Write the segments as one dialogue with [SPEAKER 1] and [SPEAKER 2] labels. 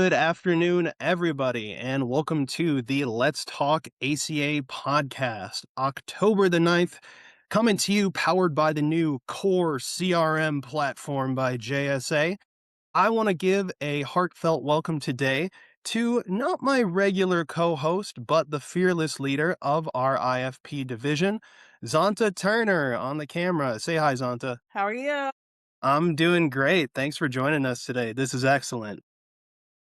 [SPEAKER 1] Good afternoon, everybody, and welcome to the Let's Talk ACA podcast, October the 9th, coming to you powered by the new Core CRM platform by JSA. I want to give a heartfelt welcome today to not my regular co-host, but the fearless leader of our IFP division, Zonta Turner on the camera. Say hi, Zonta.
[SPEAKER 2] How are you?
[SPEAKER 1] I'm doing great. Thanks for joining us today. This is excellent.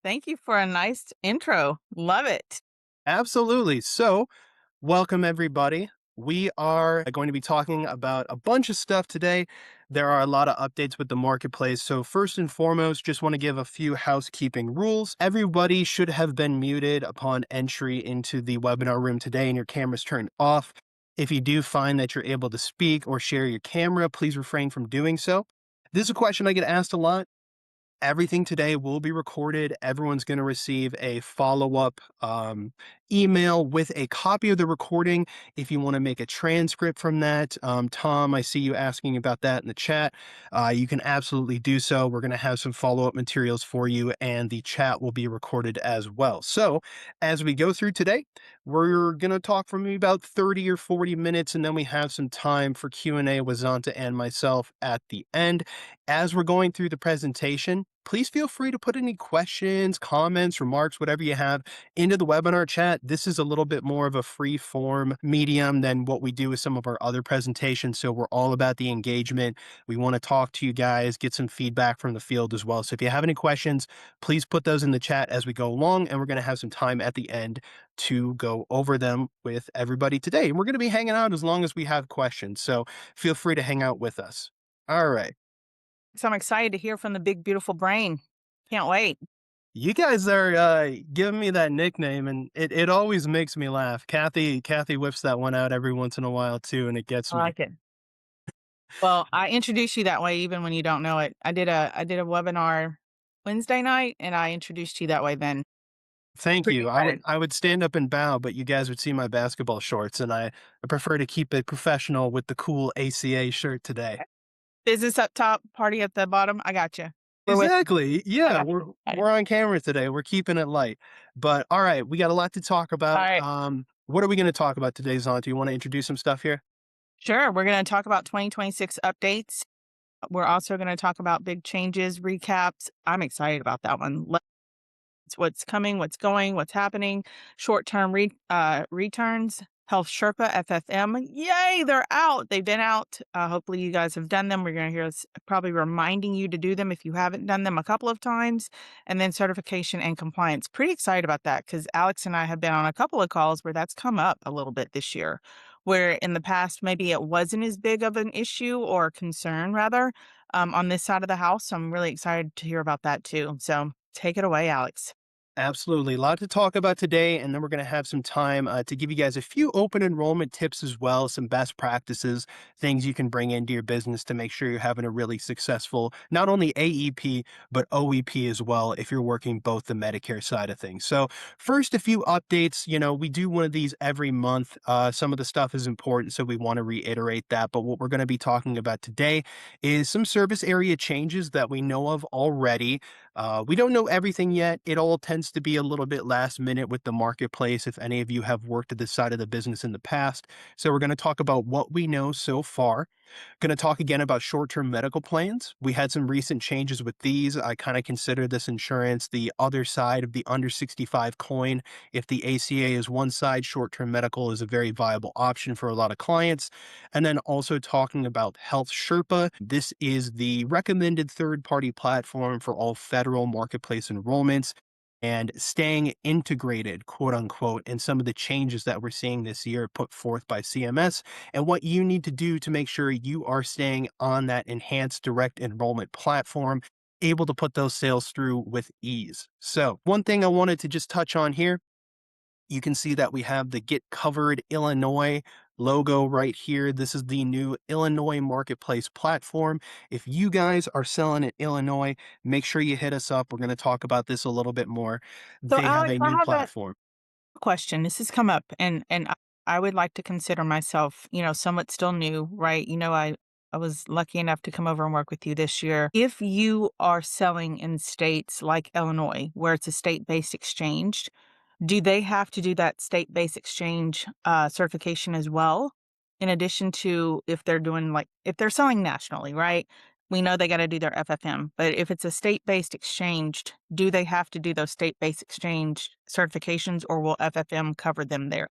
[SPEAKER 2] Thank you for a nice intro. Love it.
[SPEAKER 1] Absolutely. So, welcome everybody. We are going to be talking about a bunch of stuff today. There are a lot of updates with the marketplace. So, first and foremost, just want to give a few housekeeping rules. Everybody should have been muted upon entry into the webinar room today and your cameras turned off. If you do find that you're able to speak or share your camera, please refrain from doing so. This is a question I get asked a lot. Everything today will be recorded. Everyone's going to receive a follow-up email with a copy of the recording. If you want to make a transcript from that, Tom, I see you asking about that in the chat. You can absolutely do so. We're going to have some follow-up materials for you, and the chat will be recorded as well. So as we go through today, we're going to talk for maybe about 30 or 40 minutes, and then we have some time for Q&A with Zonta and myself at the end. As we're going through the presentation, please feel free to put any questions, comments, remarks, whatever you have into the webinar chat. This is a little bit more of a free form medium than what we do with some of our other presentations. So we're all about the engagement. We want to talk to you guys, get some feedback from the field as well. So if you have any questions, please put those in the chat as we go along, and we're going to have some time at the end to go over them with everybody today. And we're going to be hanging out as long as we have questions. So feel free to hang out with us. All right.
[SPEAKER 2] So I'm excited to hear from the big, beautiful brain. Can't wait.
[SPEAKER 1] You guys are giving me that nickname, and it always makes me laugh. Kathy whips that one out every once in a while too, and it gets
[SPEAKER 2] I
[SPEAKER 1] me.
[SPEAKER 2] like it. Well, I introduce you that way even when you don't know it. I did a webinar Wednesday night and I introduced you that way then.
[SPEAKER 1] Thank
[SPEAKER 2] Pretty
[SPEAKER 1] you. I would
[SPEAKER 2] excited.
[SPEAKER 1] I would stand up and bow, but you guys would see my basketball shorts, and I prefer to keep it professional with the cool ACA shirt today.
[SPEAKER 2] Business up top, party at the bottom. I got you. We're with you.
[SPEAKER 1] Exactly.
[SPEAKER 2] I
[SPEAKER 1] Yeah,
[SPEAKER 2] got
[SPEAKER 1] we're
[SPEAKER 2] you.
[SPEAKER 1] we're on camera today. We're keeping it light. But all right, we got a lot to talk
[SPEAKER 2] All
[SPEAKER 1] about.
[SPEAKER 2] right.
[SPEAKER 1] What are we going to talk about today, Zon? Do you want to introduce some stuff here?
[SPEAKER 2] Sure. We're going to talk about 2026 updates. We're also going to talk about big changes, recaps. I'm excited about that one. What's coming, what's going, what's happening, short-term returns, Health Sherpa, FFM. Yay, they're out. They've been out. Hopefully you guys have done them. We're going to hear us probably reminding you to do them if you haven't done them a couple of times. And then certification and compliance. Pretty excited about that because Alex and I have been on a couple of calls where that's come up a little bit this year, where in the past maybe it wasn't as big of an issue or concern rather on this side of the house. So I'm really excited to hear about that too. So take it away, Alex.
[SPEAKER 1] Absolutely. A lot to talk about today, and then we're going to have some time to give you guys a few open enrollment tips as well, some best practices, things you can bring into your business to make sure you're having a really successful, not only AEP, but OEP as well, if you're working both the Medicare side of things. So first, a few updates. We do one of these every month. Some of the stuff is important, so we want to reiterate that. But what we're going to be talking about today is some service area changes that we know of already. We don't know everything yet. It all tends to be a little bit last minute with the marketplace, if any of you have worked at this side of the business in the past. So we're going to talk about what we know so far. Going to talk again about short-term medical plans. We had some recent changes with these. I kind of consider this insurance the other side of the under 65 coin. If the ACA is one side, short-term medical is a very viable option for a lot of clients. And then also talking about Health Sherpa. This is the recommended third-party platform for all federal marketplace enrollments and staying integrated, quote unquote, in some of the changes that we're seeing this year put forth by CMS and what you need to do to make sure you are staying on that enhanced direct enrollment platform, able to put those sales through with ease. So one thing I wanted to just touch on here, you can see that we have the Get Covered Illinois logo right here. This is the new Illinois marketplace platform. If you guys are selling in Illinois, make sure you hit us up. We're going to talk about this a little bit more.
[SPEAKER 2] So,
[SPEAKER 1] They have
[SPEAKER 2] Alex,
[SPEAKER 1] a
[SPEAKER 2] I
[SPEAKER 1] new
[SPEAKER 2] have a
[SPEAKER 1] platform.
[SPEAKER 2] question. This has come up, and I would like to consider myself, somewhat still new, right? I was lucky enough to come over and work with you this year. If you are selling in states like Illinois, where it's a state-based exchange, do they have to do that state-based exchange certification as well? In addition to if they're doing like, if they're selling nationally, right? We know they got to do their FFM, but if it's a state-based exchange, do they have to do those state-based exchange certifications or will FFM cover them there?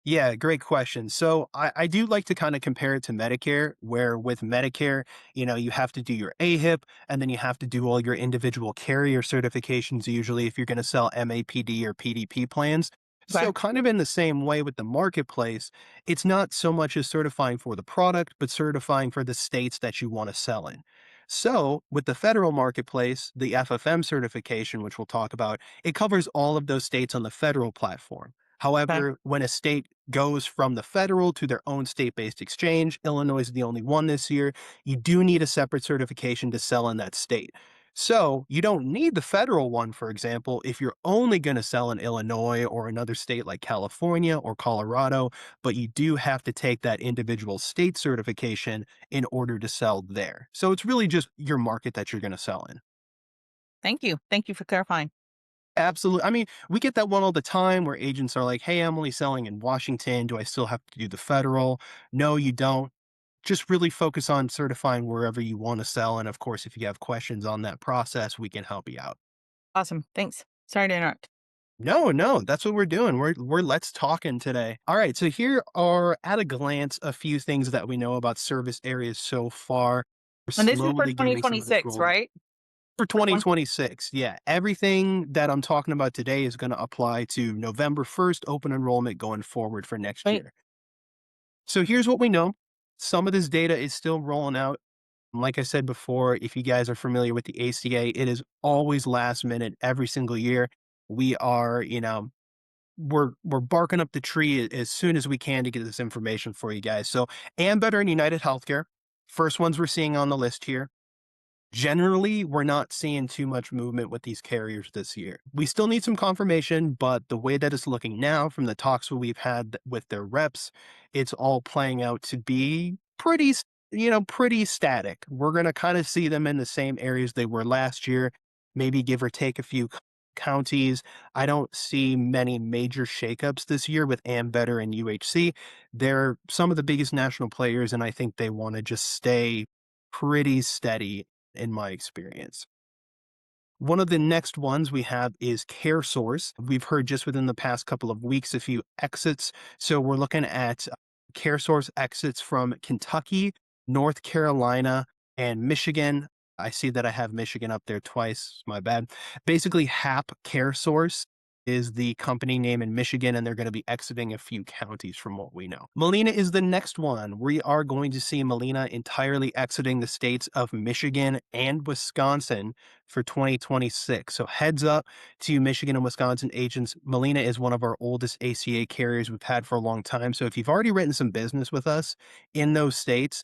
[SPEAKER 1] Yeah, great question. So I do like to kind of compare it to Medicare, where with Medicare, you have to do your AHIP and then you have to do all your individual carrier certifications, usually if you're going to sell MAPD or PDP plans.
[SPEAKER 2] Okay.
[SPEAKER 1] So, kind of in the same way with the marketplace, it's not so much as certifying for the product, but certifying for the states that you want to sell in. So, with the federal marketplace, the FFM certification, which we'll talk about, it covers all of those states on the federal platform.
[SPEAKER 2] Okay.
[SPEAKER 1] However, when a state goes from the federal to their own state-based exchange, Illinois is the only one this year, you do need a separate certification to sell in that state. So you don't need the federal one, for example, if you're only going to sell in Illinois or another state like California or Colorado, but you do have to take that individual state certification in order to sell there. So it's really just your market that you're going to sell in.
[SPEAKER 2] Thank you. Thank you for clarifying.
[SPEAKER 1] Absolutely. I mean, we get that one all the time where agents are like, "Hey, I'm only selling in Washington. Do I still have to do the federal?" No, you don't. Just really focus on certifying wherever you want to sell. And of course, if you have questions on that process, we can help you out.
[SPEAKER 2] Awesome. Thanks. Sorry to interrupt.
[SPEAKER 1] No, no, that's what we're doing. We're let's talking today. All right, so here are at a glance a few things that we know about service areas so far. We're
[SPEAKER 2] And this is for
[SPEAKER 1] slowly getting some of this
[SPEAKER 2] 2026,
[SPEAKER 1] rolled out.
[SPEAKER 2] right?
[SPEAKER 1] For
[SPEAKER 2] For 20
[SPEAKER 1] 2026, yeah. Everything that I'm talking about today is going to apply to November 1st open enrollment going forward for next
[SPEAKER 2] Wait.
[SPEAKER 1] year. So here's what we know. Some of this data is still rolling out. Like I said before, if you guys are familiar with the ACA, it is always last minute every single year. We are, we're barking up the tree as soon as we can to get this information for you guys. So Ambetter and United Healthcare, first ones we're seeing on the list here. Generally, we're not seeing too much movement with these carriers this year. We still need some confirmation, but the way that it's looking now from the talks we've had with their reps, it's all playing out to be pretty static. We're going to kind of see them in the same areas they were last year, maybe give or take a few counties. I don't see many major shakeups this year with Ambetter and UHC. They're some of the biggest national players, and I think they want to just stay pretty steady in my experience. One of the next ones we have is CareSource. We've heard just within the past couple of weeks a few exits. So we're looking at CareSource exits from Kentucky, North Carolina, and Michigan. I see that I have Michigan up there twice. My bad. Basically, HAP CareSource is the company name in Michigan, and they're going to be exiting a few counties from what we know. Molina is the next one. We are going to see Molina entirely exiting the states of Michigan and Wisconsin for 2026. So heads up to Michigan and Wisconsin agents. Molina is one of our oldest ACA carriers we've had for a long time. So if you've already written some business with us in those states,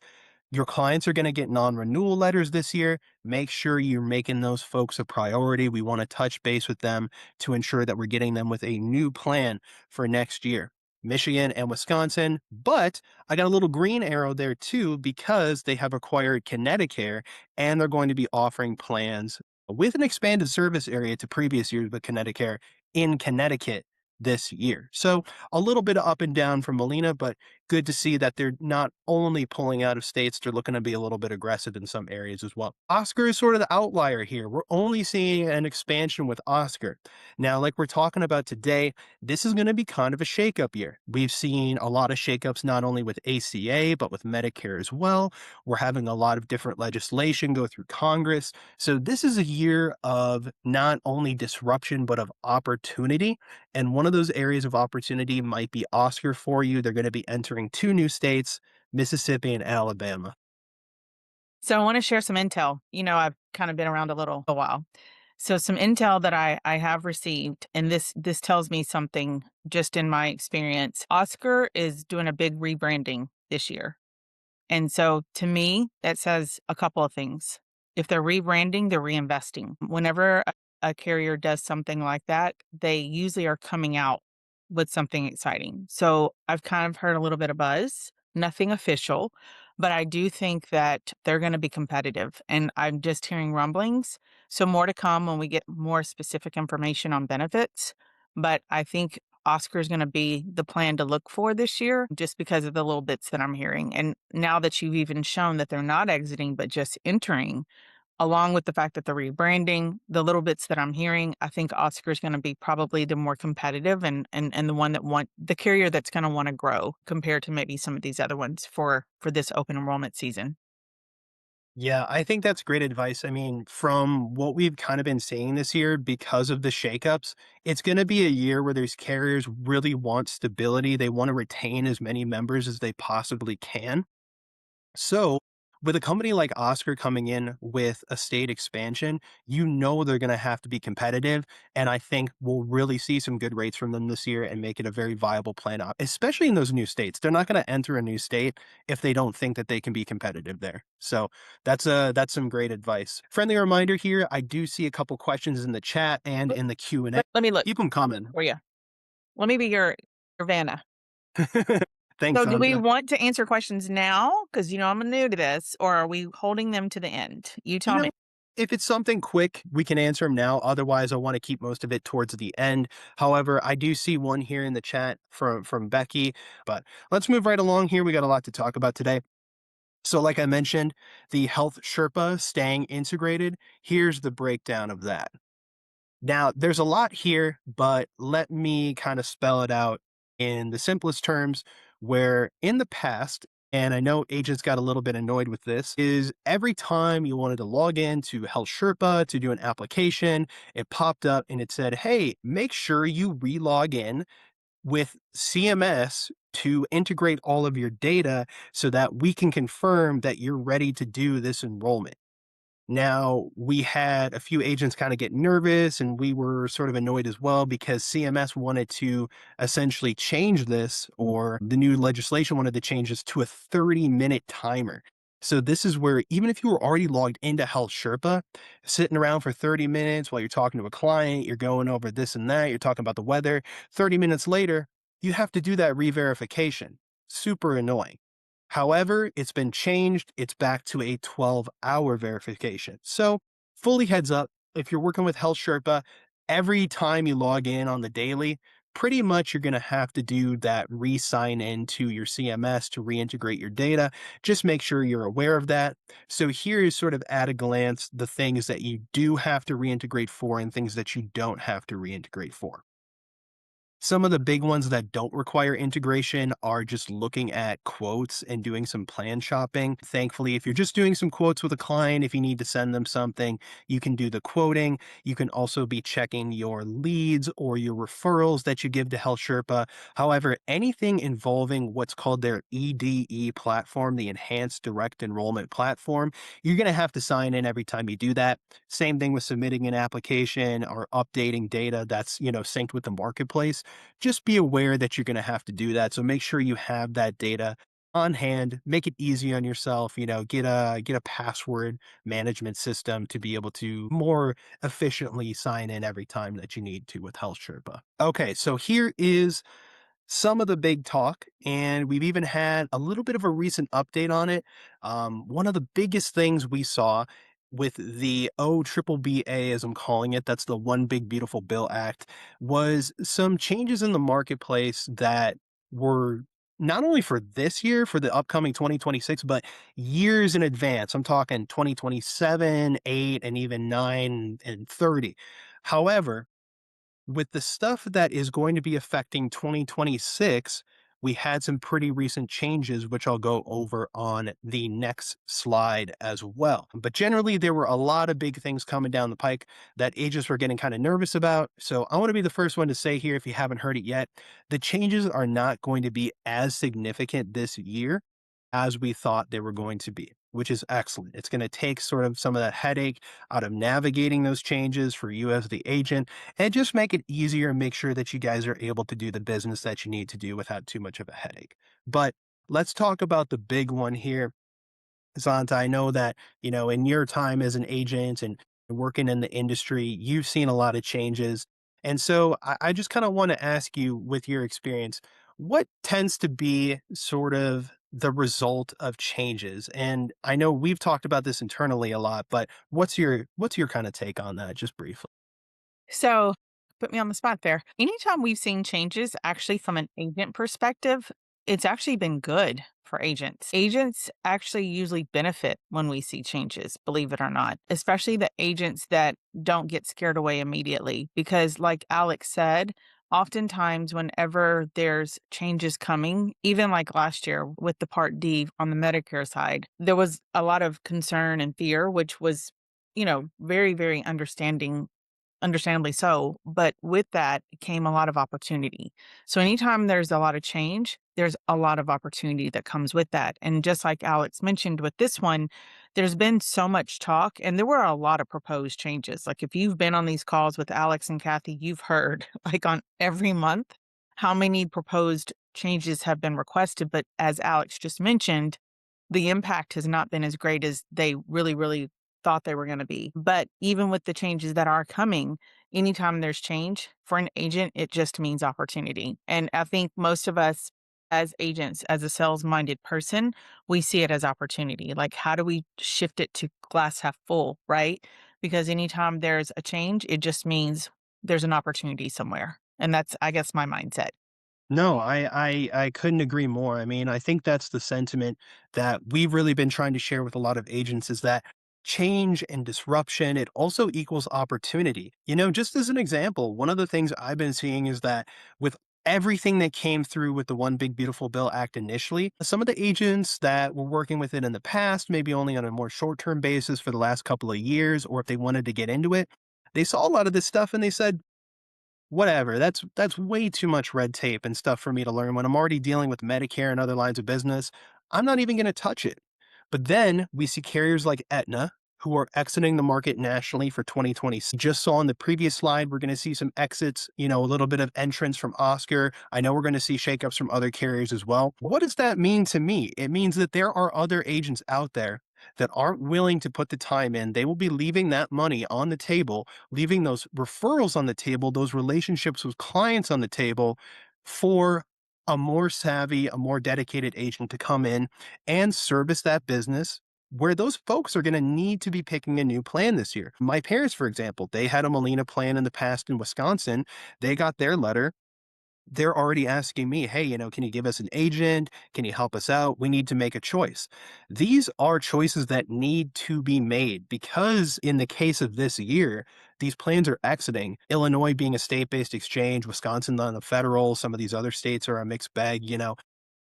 [SPEAKER 1] your clients are going to get non-renewal letters this year. Make sure you're making those folks a priority. We want to touch base with them to ensure that we're getting them with a new plan for next year. Michigan and Wisconsin, but I got a little green arrow there too because they have acquired Connecticut and they're going to be offering plans with an expanded service area to previous years with Connecticut in Connecticut this year. So a little bit of up and down from Molina, but good to see that they're not only pulling out of states, they're looking to be a little bit aggressive in some areas as well. Oscar is sort of the outlier here. We're only seeing an expansion with Oscar. Now, like we're talking about today, this is going to be kind of a shakeup year. We've seen a lot of shakeups not only with ACA, but with Medicare as well. We're having a lot of different legislation go through Congress. So this is a year of not only disruption, but of opportunity. And one of those areas of opportunity might be Oscar for you. They're going to be entering two new states, Mississippi and Alabama.
[SPEAKER 2] So I want to share some intel. I've kind of been around a while. So some intel that I have received, and this tells me something just in my experience. Oscar is doing a big rebranding this year. And so to me, that says a couple of things. If they're rebranding, they're reinvesting. Whenever a carrier does something like that, they usually are coming out with something exciting. So I've kind of heard a little bit of buzz, nothing official, but I do think that they're going to be competitive. And I'm just hearing rumblings. So, more to come when we get more specific information on benefits. But I think Oscar is going to be the plan to look for this year just because of the little bits that I'm hearing. And now that you've even shown that they're not exiting, but just entering, along with the fact that they're rebranding, the little bits that I'm hearing, I think Oscar's gonna be probably the more competitive and the one that want the carrier that's gonna wanna grow compared to maybe some of these other ones for this open enrollment season.
[SPEAKER 1] Yeah, I think that's great advice. I mean, from what we've kind of been seeing this year, because of the shakeups, it's going to be a year where these carriers really want stability. They want to retain as many members as they possibly can. So, with a company like Oscar coming in with a state expansion, you know they're going to have to be competitive. And I think we'll really see some good rates from them this year and make it a very viable plan, especially in those new states. They're not going to enter a new state if they don't think that they can be competitive there. So that's some great advice. Friendly reminder here, I do see a couple questions in the chat and
[SPEAKER 2] Let
[SPEAKER 1] in the Q&A.
[SPEAKER 2] let me look
[SPEAKER 1] Keep them coming.
[SPEAKER 2] for you. Let me be your Vanna.
[SPEAKER 1] Thanks,
[SPEAKER 2] So do we
[SPEAKER 1] Santa.
[SPEAKER 2] want to answer questions now? Because I'm new to this, or are we holding them to the end? You
[SPEAKER 1] You
[SPEAKER 2] tell me.
[SPEAKER 1] know, if it's something quick, we can answer them now. Otherwise, I want to keep most of it towards the end. However, I do see one here in the chat from Becky, but let's move right along here. We got a lot to talk about today. So, like I mentioned, the Health Sherpa staying integrated. Here's the breakdown of that. Now, there's a lot here, but let me kind of spell it out in the simplest terms. Where in the past, and I know agents got a little bit annoyed with this, is every time you wanted to log in to Health Sherpa to do an application, it popped up and it said, hey, make sure you re-log in with CMS to integrate all of your data so that we can confirm that you're ready to do this enrollment. Now, we had a few agents kind of get nervous, and we were sort of annoyed as well because CMS wanted to essentially change this, or the new legislation wanted to change this to a 30-minute timer. So, this is where even if you were already logged into Health Sherpa, sitting around for 30 minutes while you're talking to a client, you're going over this and that, you're talking about the weather, 30 minutes later, you have to do that re verification. Super annoying. However, it's been changed. It's back to a 12-hour verification. So, fully heads up, if you're working with Health Sherpa, every time you log in on the daily, pretty much you're going to have to do that re sign in to your CMS to reintegrate your data. Just make sure you're aware of that. So, here is sort of at a glance the things that you do have to reintegrate for and things that you don't have to reintegrate for. Some of the big ones that don't require integration are just looking at quotes and doing some plan shopping. Thankfully, if you're just doing some quotes with a client, if you need to send them something, you can do the quoting. You can also be checking your leads or your referrals that you give to Health Sherpa. However, anything involving what's called their EDE platform, the Enhanced Direct Enrollment Platform, you're going to have to sign in every time you do that. Same thing with submitting an application or updating data that's, synced with the marketplace. Just be aware that you're going to have to do that. So make sure you have that data on hand. Make it easy on yourself. Get a password management system to be able to more efficiently sign in every time that you need to with Health Sherpa. Okay, so here is some of the big talk, and we've even had a little bit of a recent update on it. One of the biggest things we saw with the OBBBA, as I'm calling it, that's the One Big Beautiful Bill Act, was some changes in the marketplace that were not only for this year, for the upcoming 2026, but years in advance. I'm talking 2027, 8, and even 9 and 30. However, with the stuff that is going to be affecting 2026, we had some pretty recent changes, which I'll go over on the next slide as well. But generally, there were a lot of big things coming down the pike that agents were getting kind of nervous about. So I want to be the first one to say here, if you haven't heard it yet, the changes are not going to be as significant this year as we thought they were going to be, which is excellent. It's going to take sort of some of that headache out of navigating those changes for you as the agent and just make it easier and make sure that you guys are able to do the business that you need to do without too much of a headache. But let's talk about the big one here. Zanta, I know that, in your time as an agent and working in the industry, you've seen a lot of changes. And so I just kind of want to ask you, with your experience, what tends to be sort of the result of changes. And I know we've talked about this internally a lot, but what's your kind of take on that, just briefly?
[SPEAKER 2] So, put me on the spot there. Anytime we've seen changes, actually, from an agent perspective, it's actually been good for agents. Agents actually usually benefit when we see changes, believe it or not, especially the agents that don't get scared away immediately. Because, like Alex said, oftentimes, whenever there's changes coming, even like last year with the Part D on the Medicare side, there was a lot of concern and fear, which was, very, very understandably so, but with that came a lot of opportunity. So anytime there's a lot of change, there's a lot of opportunity that comes with that. And just like Alex mentioned with this one, there's been so much talk and there were a lot of proposed changes. Like if you've been on these calls with Alex and Kathy, you've heard like on every month how many proposed changes have been requested. But as Alex just mentioned, the impact has not been as great as they really, really thought they were going to be. But even with the changes that are coming, anytime there's change for an agent, it just means opportunity. And I think most of us as agents, as a sales minded person, we see it as opportunity. Like, how do we shift it to glass half full, right? Because anytime there's a change, it just means there's an opportunity somewhere. And that's, I guess, my mindset.
[SPEAKER 1] No, I couldn't agree more. I mean, I think that's the sentiment that we've really been trying to share with a lot of agents is that change and disruption, it also equals opportunity. Just as an example, one of the things I've been seeing is that with everything that came through with the One Big Beautiful Bill Act initially, some of the agents that were working with it in the past, maybe only on a more short-term basis for the last couple of years, or if they wanted to get into it, they saw a lot of this stuff and they said, whatever. That's way too much red tape and stuff for me to learn when I'm already dealing with Medicare and other lines of business. I'm not even going to touch it. But then we see carriers like Aetna who are exiting the market nationally for 2020. Just saw on the previous slide, we're going to see some exits, a little bit of entrance from Oscar. I know we're going to see shakeups from other carriers as well. What does that mean to me? It means that there are other agents out there that aren't willing to put the time in. They will be leaving that money on the table, leaving those referrals on the table, those relationships with clients on the table for a more savvy, a more dedicated agent to come in and service that business where those folks are going to need to be picking a new plan this year. My parents, for example, they had a Molina plan in the past in Wisconsin. They got their letter. They're already asking me, hey, can you give us an agent? Can you help us out? We need to make a choice. These are choices that need to be made because, in the case of this year, these plans are exiting. Illinois being a state based exchange, Wisconsin on the federal, some of these other states are a mixed bag.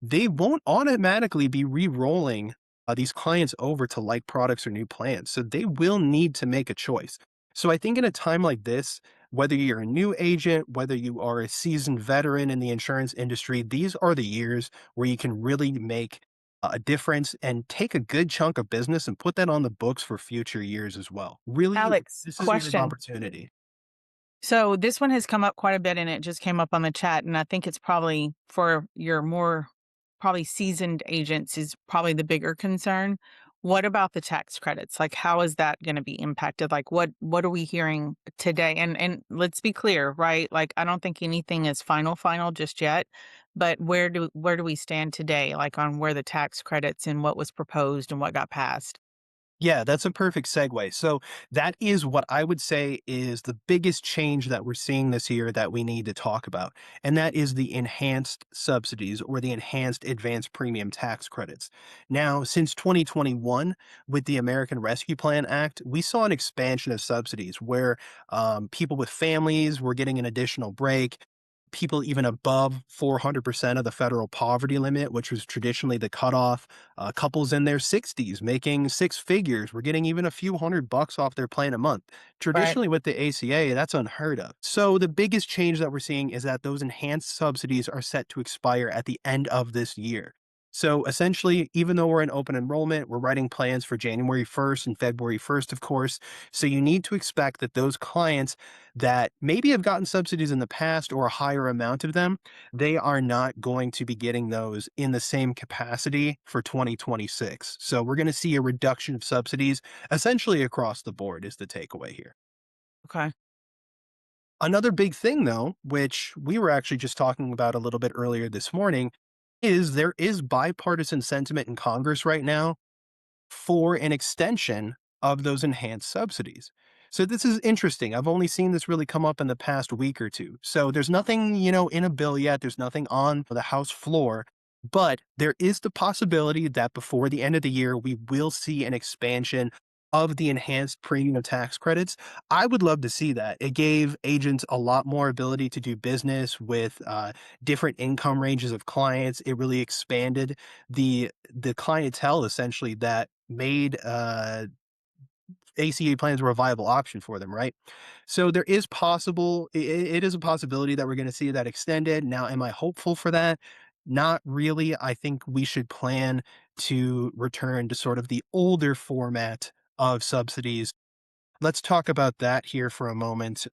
[SPEAKER 1] They won't automatically be re rolling these clients over to like products or new plans. So they will need to make a choice. So I think in a time like this, whether you're a new agent, whether you are a seasoned veteran in the insurance industry, these are the years where you can really make a difference and take a good chunk of business and put that on the books for future years as well. Really,
[SPEAKER 2] Alex,
[SPEAKER 1] this is your
[SPEAKER 2] question.
[SPEAKER 1] opportunity.
[SPEAKER 2] So this one has come up quite a bit and it just came up on the chat. And I think it's probably for your more probably seasoned agents is probably the bigger concern. What about the tax credits? Like how is that going to be impacted? Like what are we hearing today? And let's be clear, right? Like I don't think anything is final just yet, but where do we stand today like on where the tax credits and what was proposed and what got passed?
[SPEAKER 1] Yeah, that's a perfect segue. So that is what I would say is the biggest change that we're seeing this year that we need to talk about. And that is the enhanced subsidies or the enhanced advanced premium tax credits. Now, since 2021, with the American Rescue Plan Act, we saw an expansion of subsidies where people with families were getting an additional break. People even above 400% of the federal poverty limit, which was traditionally the cutoff, couples in their 60s making six figures were getting even a few $100 off their plan a month.
[SPEAKER 2] Right.
[SPEAKER 1] Traditionally, with the ACA, that's unheard of. So, the biggest change that we're seeing is that those enhanced subsidies are set to expire at the end of this year. So, essentially, even though we're in open enrollment, we're writing plans for January 1st and February 1st, of course. So, you need to expect that those clients that maybe have gotten subsidies in the past or a higher amount of them, they are not going to be getting those in the same capacity for 2026. So we're going to see a reduction of subsidies essentially across the board, is the takeaway here.
[SPEAKER 2] Okay.
[SPEAKER 1] Another big thing, though, which we were actually just talking about a little bit earlier this morning, Is there is bipartisan sentiment in Congress right now for an extension of those enhanced subsidies. So this is interesting. I've only seen this really come up in the past week or two. So there's nothing, in a bill yet. There's nothing on the House floor, but there is the possibility that before the end of the year, we will see an expansion of the enhanced premium tax credits. I would love to see that. It gave agents a lot more ability to do business with different income ranges of clients. It really expanded the clientele essentially that made ACA plans were a viable option for them, right? So there is it is a possibility that we're going to see that extended. Now, am I hopeful for that? Not really. I think we should plan to return to sort of the older format of subsidies. Let's talk about that here for a moment.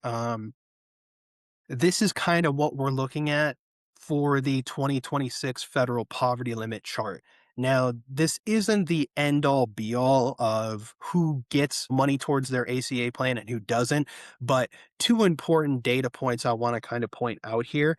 [SPEAKER 1] This is kind of what we're looking at for the 2026 federal poverty limit chart. Now, this isn't the end all be all of who gets money towards their ACA plan and who doesn't, but two important data points I want to kind of point out here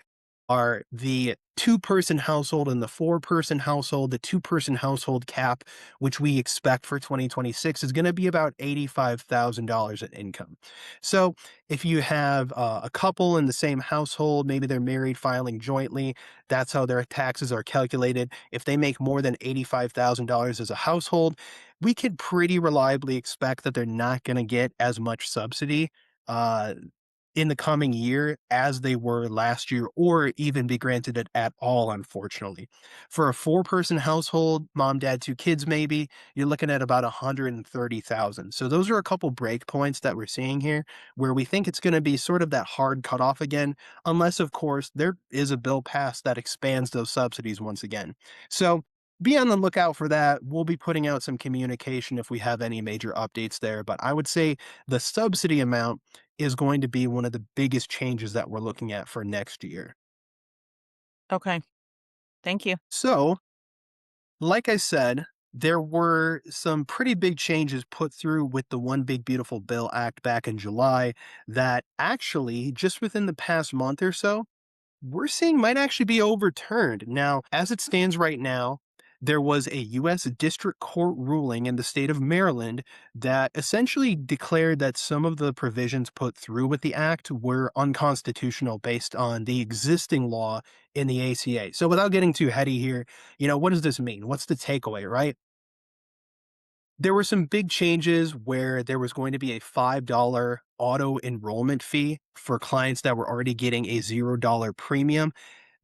[SPEAKER 1] are the two-person household and the four-person household. The two-person household cap, which we expect for 2026, is going to be about $85,000 in income. So if you have a couple in the same household, maybe they're married filing jointly, that's how their taxes are calculated. If they make more than $85,000 as a household, we could pretty reliably expect that they're not going to get as much subsidy uh, in the coming year as they were last year, or even be granted it at all, unfortunately. For a four-person household, mom, dad, two kids, maybe, you're looking at about 130,000. So those are a couple break points that we're seeing here where we think it's going to be sort of that hard cutoff again, unless, of course, there is a bill passed that expands those subsidies once again. So be on the lookout for that. We'll be putting out some communication if we have any major updates there. But I would say the subsidy amount is going to be one of the biggest changes that we're looking at for next year.
[SPEAKER 2] Okay. Thank you.
[SPEAKER 1] So, like I said, there were some pretty big changes put through with the One Big Beautiful Bill Act back in July that actually, just within the past month or so, we're seeing might actually be overturned. Now, as it stands right now, there was a U.S. District Court ruling in the state of Maryland that essentially declared that some of the provisions put through with the act were unconstitutional based on the existing law in the ACA. So, without getting too heady here, what does this mean? What's the takeaway, right? There were some big changes where there was going to be a $5 auto enrollment fee for clients that were already getting a $0 premium.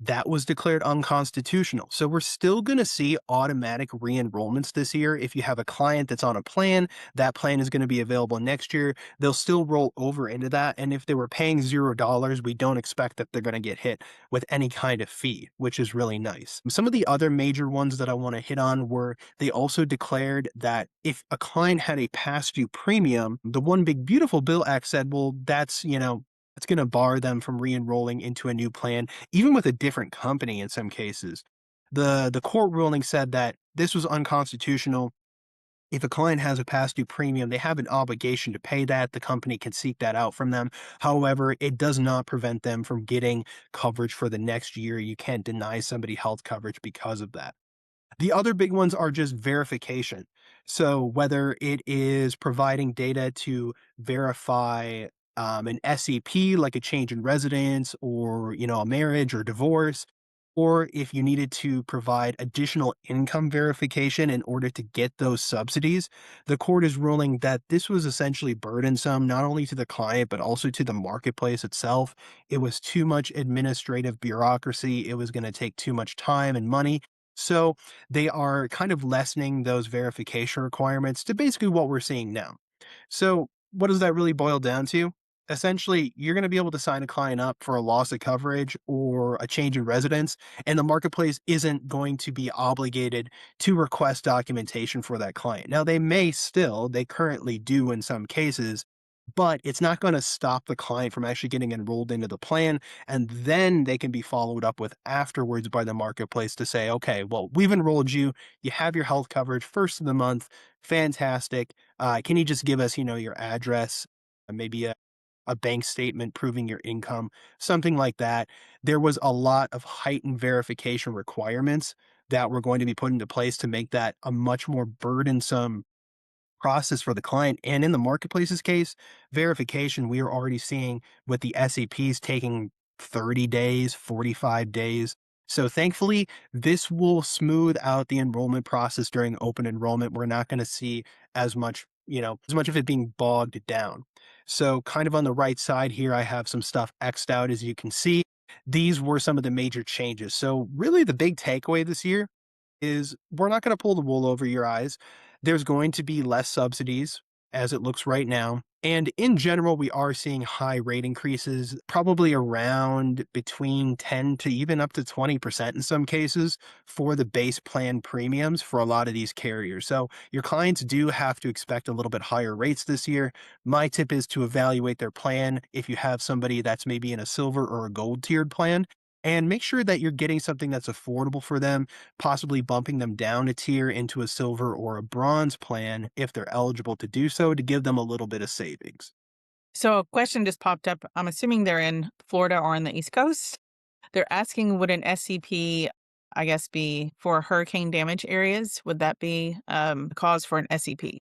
[SPEAKER 1] That was declared unconstitutional. So we're still going to see automatic re-enrollments this year. If you have a client that's on a plan, that plan is going to be available next year. They'll still roll over into that. And if they were paying $0, we don't expect that they're going to get hit with any kind of fee, which is really nice. Some of the other major ones that I want to hit on were they also declared that if a client had a past due premium, the One Big Beautiful Bill Act said, well, it's going to bar them from re-enrolling into a new plan, even with a different company in some cases. The court ruling said that this was unconstitutional. If a client has a past due premium, they have an obligation to pay that. The company can seek that out from them. However, it does not prevent them from getting coverage for the next year. You can't deny somebody health coverage because of that. The other big ones are just verification. So whether it is providing data to verify an SEP, like a change in residence or, a marriage or divorce, or if you needed to provide additional income verification in order to get those subsidies, the court is ruling that this was essentially burdensome, not only to the client, but also to the marketplace itself. It was too much administrative bureaucracy. It was going to take too much time and money. So they are kind of lessening those verification requirements to basically what we're seeing now. So what does that really boil down to? Essentially, you're going to be able to sign a client up for a loss of coverage or a change in residence, and the marketplace isn't going to be obligated to request documentation for that client. Now, they currently do in some cases, but it's not going to stop the client from actually getting enrolled into the plan. And then they can be followed up with afterwards by the marketplace to say, okay, well, we've enrolled you. You have your health coverage first of the month. Fantastic. Can you just give us, your address? Maybe a bank statement proving your income, something like that. There was a lot of heightened verification requirements that were going to be put into place to make that a much more burdensome process for the client. And in the marketplace's case, verification, we are already seeing with the SEPs taking 30 days, 45 days. So thankfully, this will smooth out the enrollment process during open enrollment. We're not going to see as much, as much of it being bogged down. So kind of on the right side here, I have some stuff X'd out as you can see. These were some of the major changes. So really the big takeaway this year is we're not going to pull the wool over your eyes. There's going to be less subsidies as it looks right now. And in general, we are seeing high rate increases, probably around between 10 to even up to 20% in some cases for the base plan premiums for a lot of these carriers. So your clients do have to expect a little bit higher rates this year. My tip is to evaluate their plan if you have somebody that's maybe in a silver or a gold tiered plan, and make sure that you're getting something that's affordable for them, possibly bumping them down a tier into a silver or a bronze plan if they're eligible to do so to give them a little bit of savings.
[SPEAKER 2] So a question just popped up. I'm assuming they're in Florida or on the East Coast. They're asking, would an SCP, I guess, be for hurricane damage areas? Would that be cause for an SCP?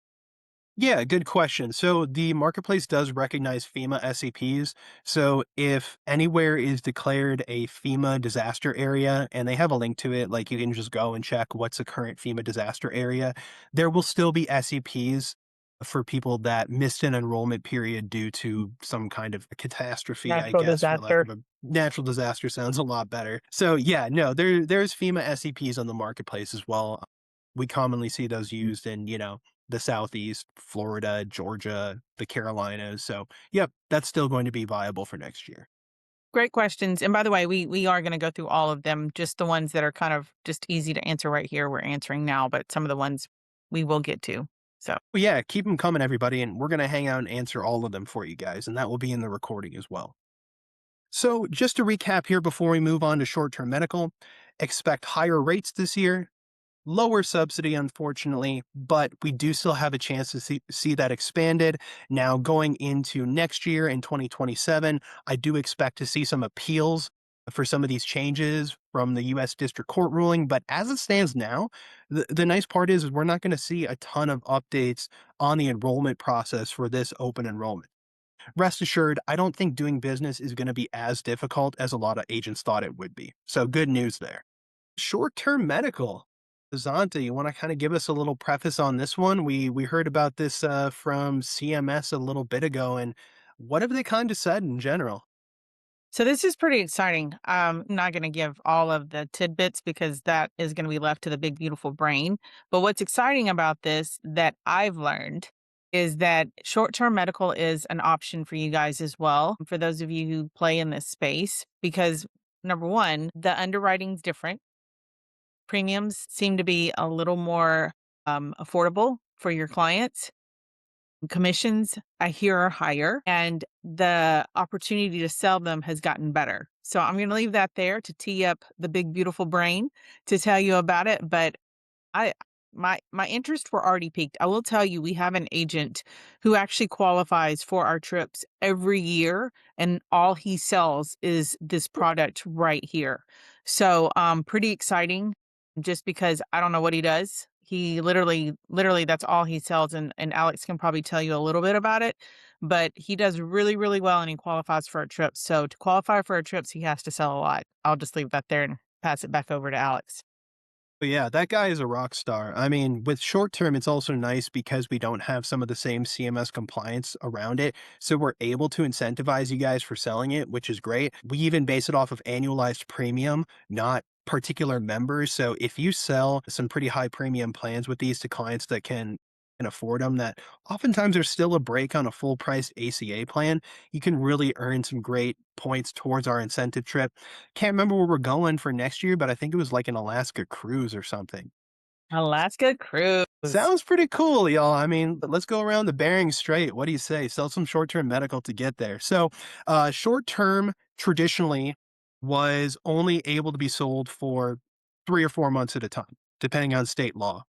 [SPEAKER 1] Yeah, good question. So the marketplace does recognize FEMA SCPs. So if anywhere is declared a FEMA disaster area, and they have a link to it, like you can just go and check what's the current FEMA disaster area, there will still be SCPs for people that missed an enrollment period due to some kind of catastrophe, I
[SPEAKER 2] Natural
[SPEAKER 1] guess, for lack
[SPEAKER 2] disaster.
[SPEAKER 1] of a natural disaster sounds a lot better. So yeah, no, there's FEMA SCPs on the marketplace as well. We commonly see those used in, the Southeast, Florida, Georgia, the Carolinas. So, yep, that's still going to be viable for next year.
[SPEAKER 2] Great questions. And by the way, we are going to go through all of them. Just the ones that are kind of just easy to answer right here, we're answering now, but some of the ones we will get to. So
[SPEAKER 1] Well, yeah, keep them coming, everybody. And we're going to hang out and answer all of them for you guys. And that will be in the recording as well. So, just to recap here before we move on to short term medical, expect higher rates this year, lower subsidy, unfortunately, but we do still have a chance to see that expanded. Now, going into next year in 2027, I do expect to see some appeals for some of these changes from the US District Court ruling. But as it stands now, the nice part is we're not going to see a ton of updates on the enrollment process for this open enrollment. Rest assured, I don't think doing business is going to be as difficult as a lot of agents thought it would be. So, good news there. Short-term medical. Zanta, you want to kind of give us a little preface on this one? We heard about this from CMS a little bit ago, and what have they kind of said in general?
[SPEAKER 2] So this is pretty exciting. I'm not going to give all of the tidbits because that is going to be left to the big, beautiful brain. But what's exciting about this that I've learned is that short term medical is an option for you guys as well, for those of you who play in this space, because number one, the underwriting's different. Premiums seem to be a little more affordable for your clients. Commissions, I hear, are higher, and the opportunity to sell them has gotten better. So I'm going to leave that there to tee up the big, beautiful brain to tell you about it. But I my interests were already peaked. I will tell you, we have an agent who actually qualifies for our trips every year, and all he sells is this product right here. So, pretty exciting just because I don't know what he does. He literally that's all he sells, and Alex can probably tell you a little bit about it, but he does really, really well and he qualifies for our trips. So to qualify for our trips, he has to sell a lot. I'll just leave that there and pass it back over to Alex.
[SPEAKER 1] But yeah, that guy is a rock star. I mean, with short term, it's also nice because we don't have some of the same CMS compliance around it. So we're able to incentivize you guys for selling it, which is great. We even base it off of annualized premium, not particular members. So if you sell some pretty high premium plans with these to clients that can afford them, that oftentimes there's still a break on a full price ACA plan, you can really earn some great points towards our incentive trip. Can't remember where we're going for next year, but I think it was like an Alaska cruise or something.
[SPEAKER 2] Alaska cruise.
[SPEAKER 1] Sounds pretty cool, y'all. I mean, but let's go around the Bering Strait. What do you say? Sell some short-term medical to get there. So, short-term traditionally was only able to be sold for 3 or 4 months at a time, depending on state law.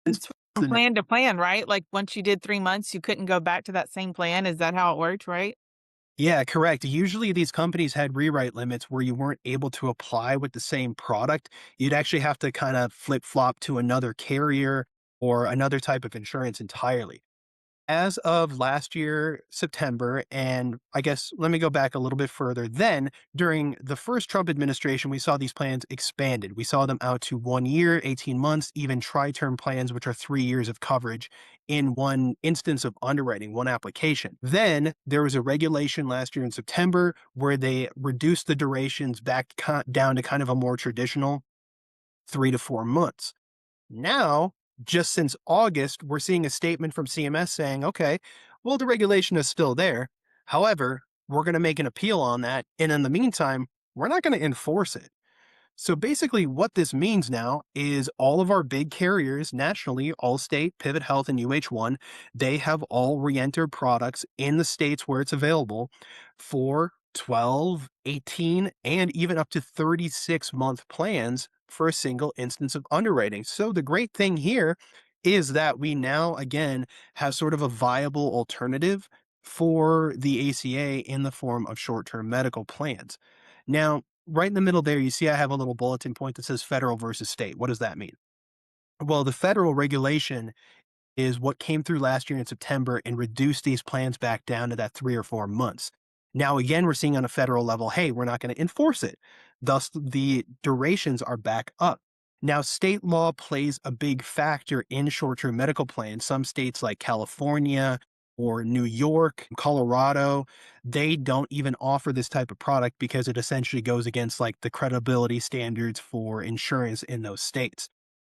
[SPEAKER 1] Since
[SPEAKER 2] It's from plan to plan, right? Like once you did 3 months, you couldn't go back to that same plan. Is that how it worked, right?
[SPEAKER 1] Yeah, correct. Usually these companies had rewrite limits where you weren't able to apply with the same product. You'd actually have to kind of flip flop to another carrier or another type of insurance entirely. As of last year, September, and I guess let me go back a little bit further. Then, during the first Trump administration, we saw these plans expanded. We saw them out to 1 year, 18 months, even tri term plans, which are 3 years of coverage in one instance of underwriting, one application. Then, there was a regulation last year in September where they reduced the durations back down to kind of a more traditional 3 to 4 months. Now, just since August, we're seeing a statement from CMS saying, okay, well, the regulation is still there. However, we're going to make an appeal on that. And in the meantime, we're not going to enforce it. So basically, what this means now is all of our big carriers nationally, Allstate, Pivot Health, and UH1, they have all re entered products in the states where it's available for 12, 18, and even up to 36-month plans for a single instance of underwriting. So the great thing here is that we now, again, have sort of a viable alternative for the ACA in the form of short term medical plans. Now, right in the middle there, you see I have a little bulletin point that says federal versus state. What does that mean? Well, the federal regulation is what came through last year in September and reduced these plans back down to that 3 or 4 months. Now, again, we're seeing on a federal level, hey, we're not going to enforce it. Thus, the durations are back up. Now, state law plays a big factor in short term medical plans. Some states like California or New York, Colorado, they don't even offer this type of product because it essentially goes against like the credibility standards for insurance in those states.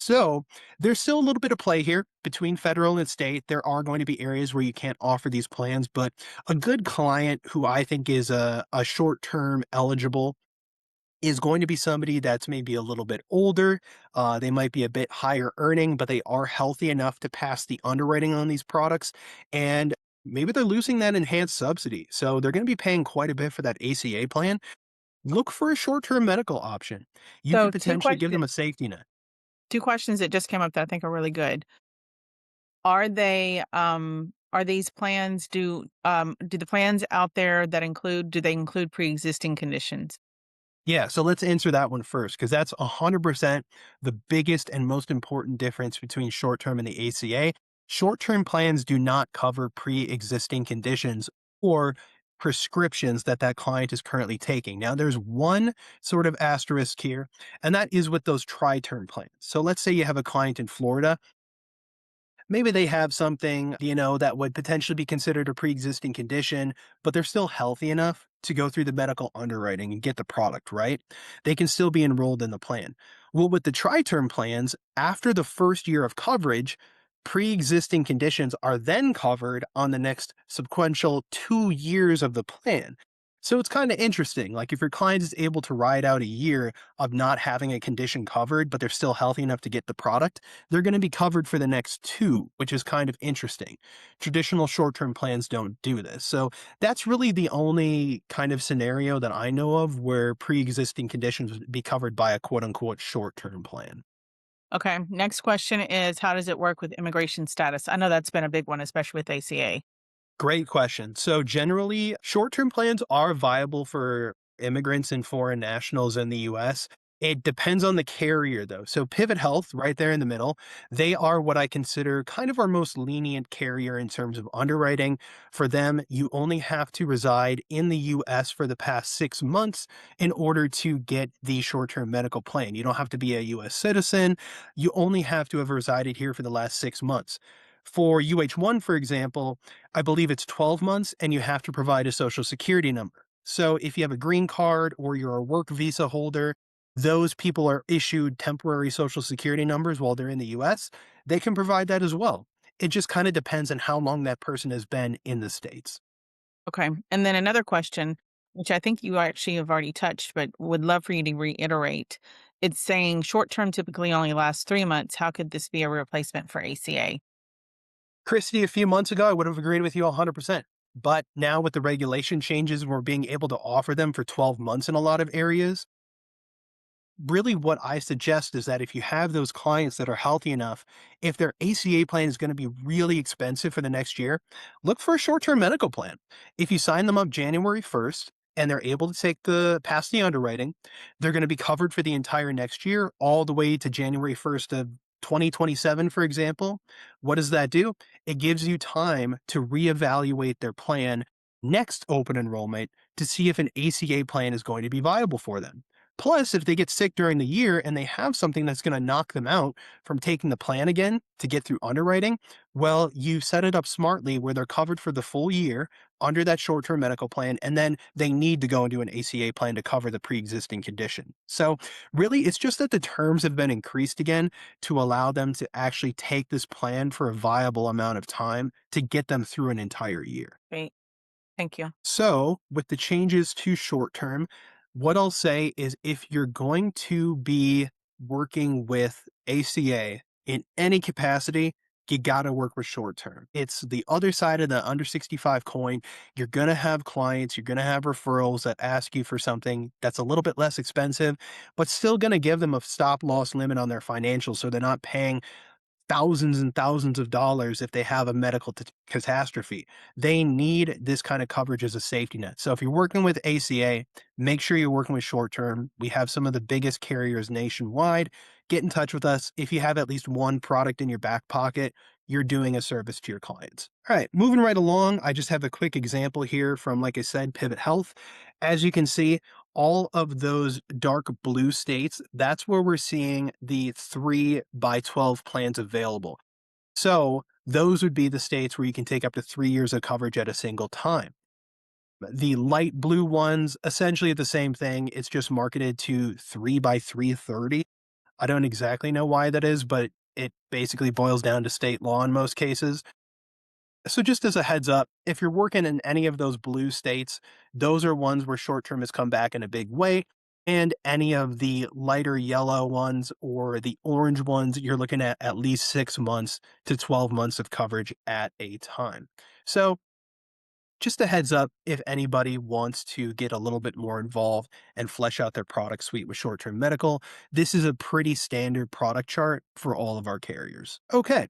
[SPEAKER 1] So, there's still a little bit of play here between federal and state. There are going to be areas where you can't offer these plans, but a good client who I think is a short term eligible is going to be somebody that's maybe a little bit older. They might be a bit higher earning, but they are healthy enough to pass the underwriting on these products. And maybe they're losing that enhanced subsidy. So they're going to be paying quite a bit for that ACA plan. Look for a short term medical option. You
[SPEAKER 2] So
[SPEAKER 1] could potentially give them a safety net.
[SPEAKER 2] two questions that just came up that I think are really good. Are they are these plans do the plans out there that include do they include pre-existing conditions?
[SPEAKER 1] Yeah, so let's answer that one first, because that's 100% the biggest and most important difference between short term and the ACA. Short term plans do not cover pre existing conditions or prescriptions that that client is currently taking. Now, there's one sort of asterisk here, and that is with those tri term plans. So let's say you have a client in Florida. Maybe they have something, that would potentially be considered a pre-existing condition, but they're still healthy enough to go through the medical underwriting and get the product, right? They can still be enrolled in the plan. Well, with the tri-term plans, after the first year of coverage, pre-existing conditions are then covered on the next sequential 2 years of the plan. So it's kind of interesting. Like if your client is able to ride out a year of not having a condition covered, but they're still healthy enough to get the product, they're going to be covered for the next two, which is kind of interesting. Traditional short term plans don't do this. So that's really the only kind of scenario that I know of where pre existing conditions would be covered by a quote unquote short term plan.
[SPEAKER 2] Okay. Next question is how does it work with immigration status? I know that's been a big one, especially with ACA.
[SPEAKER 1] Great question. So generally, short-term plans are viable for immigrants and foreign nationals in the US. It depends on the carrier though. So Pivot Health, right there in the middle, they are what I consider kind of our most lenient carrier in terms of underwriting. For them, you only have to reside in the US for the past 6 months in order to get the short-term medical plan. You don't have to be a US citizen. You only have to have resided here for the last 6 months. For UH1, for example, I believe it's 12 months and you have to provide a social security number. So if you have a green card or you're a work visa holder, those people are issued temporary social security numbers while they're in the US. They can provide that as well. It just kind of depends on how long that person has been in the States.
[SPEAKER 2] Okay. And then another question, which I think you actually have already touched, but would love for you to reiterate. It's saying short term typically only lasts 3 months. How could this be a replacement for ACA?
[SPEAKER 1] Christy, a few months ago, I would have agreed with you 100%. But now with the regulation changes, we're being able to offer them for 12 months in a lot of areas. really what I suggest is that if you have those clients that are healthy enough, if their ACA plan is going to be really expensive for the next year, look for a short-term medical plan. If you sign them up January 1st and they're able to take the pass the underwriting, they're going to be covered for the entire next year, all the way to January 1st of 2027, for example. What does that do? It gives you time to reevaluate their plan next open enrollment to see if an ACA plan is going to be viable for them. Plus, if they get sick during the year and they have something that's going to knock them out from taking the plan again to get through underwriting, well, you set it up smartly where they're covered for the full year under that short term medical plan, and then they need to go into an ACA plan to cover the pre existing condition. So, really, it's just that the terms have been increased again to allow them to actually take this plan for a viable amount of time to get them through an entire year.
[SPEAKER 2] Great. Thank you.
[SPEAKER 1] So, with the changes to short term, what I'll say is if you're going to be working with ACA in any capacity, you got to work with short term. It's the other side of the under 65 coin. You're going to have clients, you're going to have referrals that ask you for something that's a little bit less expensive, but still going to give them a stop loss limit on their financials so they're not paying thousands and thousands of dollars if they have a medical catastrophe. They need this kind of coverage as a safety net. So if you're working with ACA, make sure you're working with short term. We have some of the biggest carriers nationwide. Get in touch with us. If you have at least one product in your back pocket, you're doing a service to your clients. All right, moving right along, I just have a quick example here from, like I said, Pivot Health. As you can see, all of those dark blue states, that's where we're seeing the 3 by 12 plans available. So those would be the states where you can take up to 3 years of coverage at a single time. The light blue ones, essentially the same thing. It's just marketed to 3 by 330. I don't exactly know why that is, but it basically boils down to state law in most cases. So just as a heads up, if you're working in any of those blue states, those are ones where short term has come back in a big way. And any of the lighter yellow ones or the orange ones, you're looking at least 6 months to 12 months of coverage at a time. So just a heads up if anybody wants to get a little bit more involved and flesh out their product suite with short term medical, this is a pretty standard product chart for all of our carriers. Okay.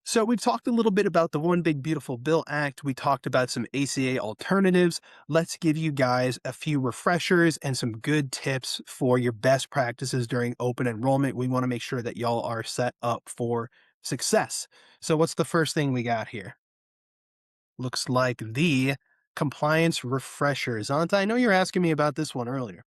[SPEAKER 1] So we've talked a little bit about the One Big Beautiful Bill Act. We talked about some ACA alternatives. Let's give you guys a few refreshers and some good tips for your best practices during open enrollment. We want to make sure that y'all are set up for success. So what's the first thing we got here? Looks like the compliance refreshers. Anta, I know you're asking me about this one earlier.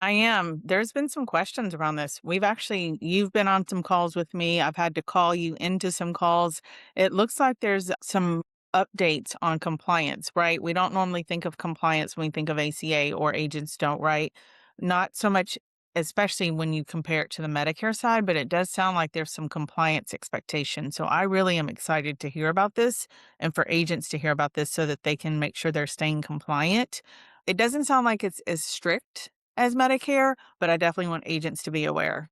[SPEAKER 2] I am. There's been some questions around this. You've been on some calls with me. I've had to call you into some calls. It looks like there's some updates on compliance, right? We don't normally think of compliance when we think of ACA, or agents don't, right? Not so much, especially when you compare it to the Medicare side, but it does sound like there's some compliance expectations. So I really am excited to hear about this and for agents to hear about this so that they can make sure they're staying compliant. It doesn't sound like it's as strict as Medicare, but I definitely want agents to be aware.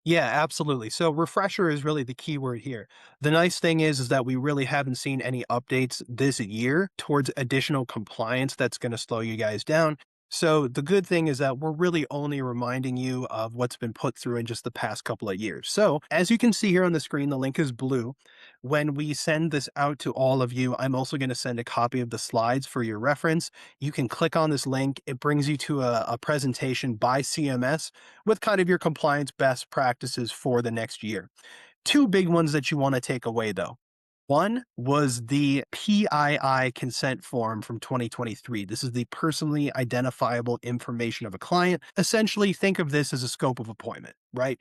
[SPEAKER 1] Yeah, absolutely. So refresher is really the key word here. The nice thing is that we really haven't seen any updates this year towards additional compliance that's going to slow you guys down. So the good thing is that we're really only reminding you of what's been put through in just the past couple of years. So as you can see here on the screen, the link is blue. When we send this out to all of you, I'm also going to send a copy of the slides for your reference. You can click on this link. It brings you to a presentation by CMS with kind of your compliance best practices for the next year. Two big ones that you want to take away though. One was the PII consent form from 2023. This is the personally identifiable information of a client. Essentially, think of this as a scope of appointment, right?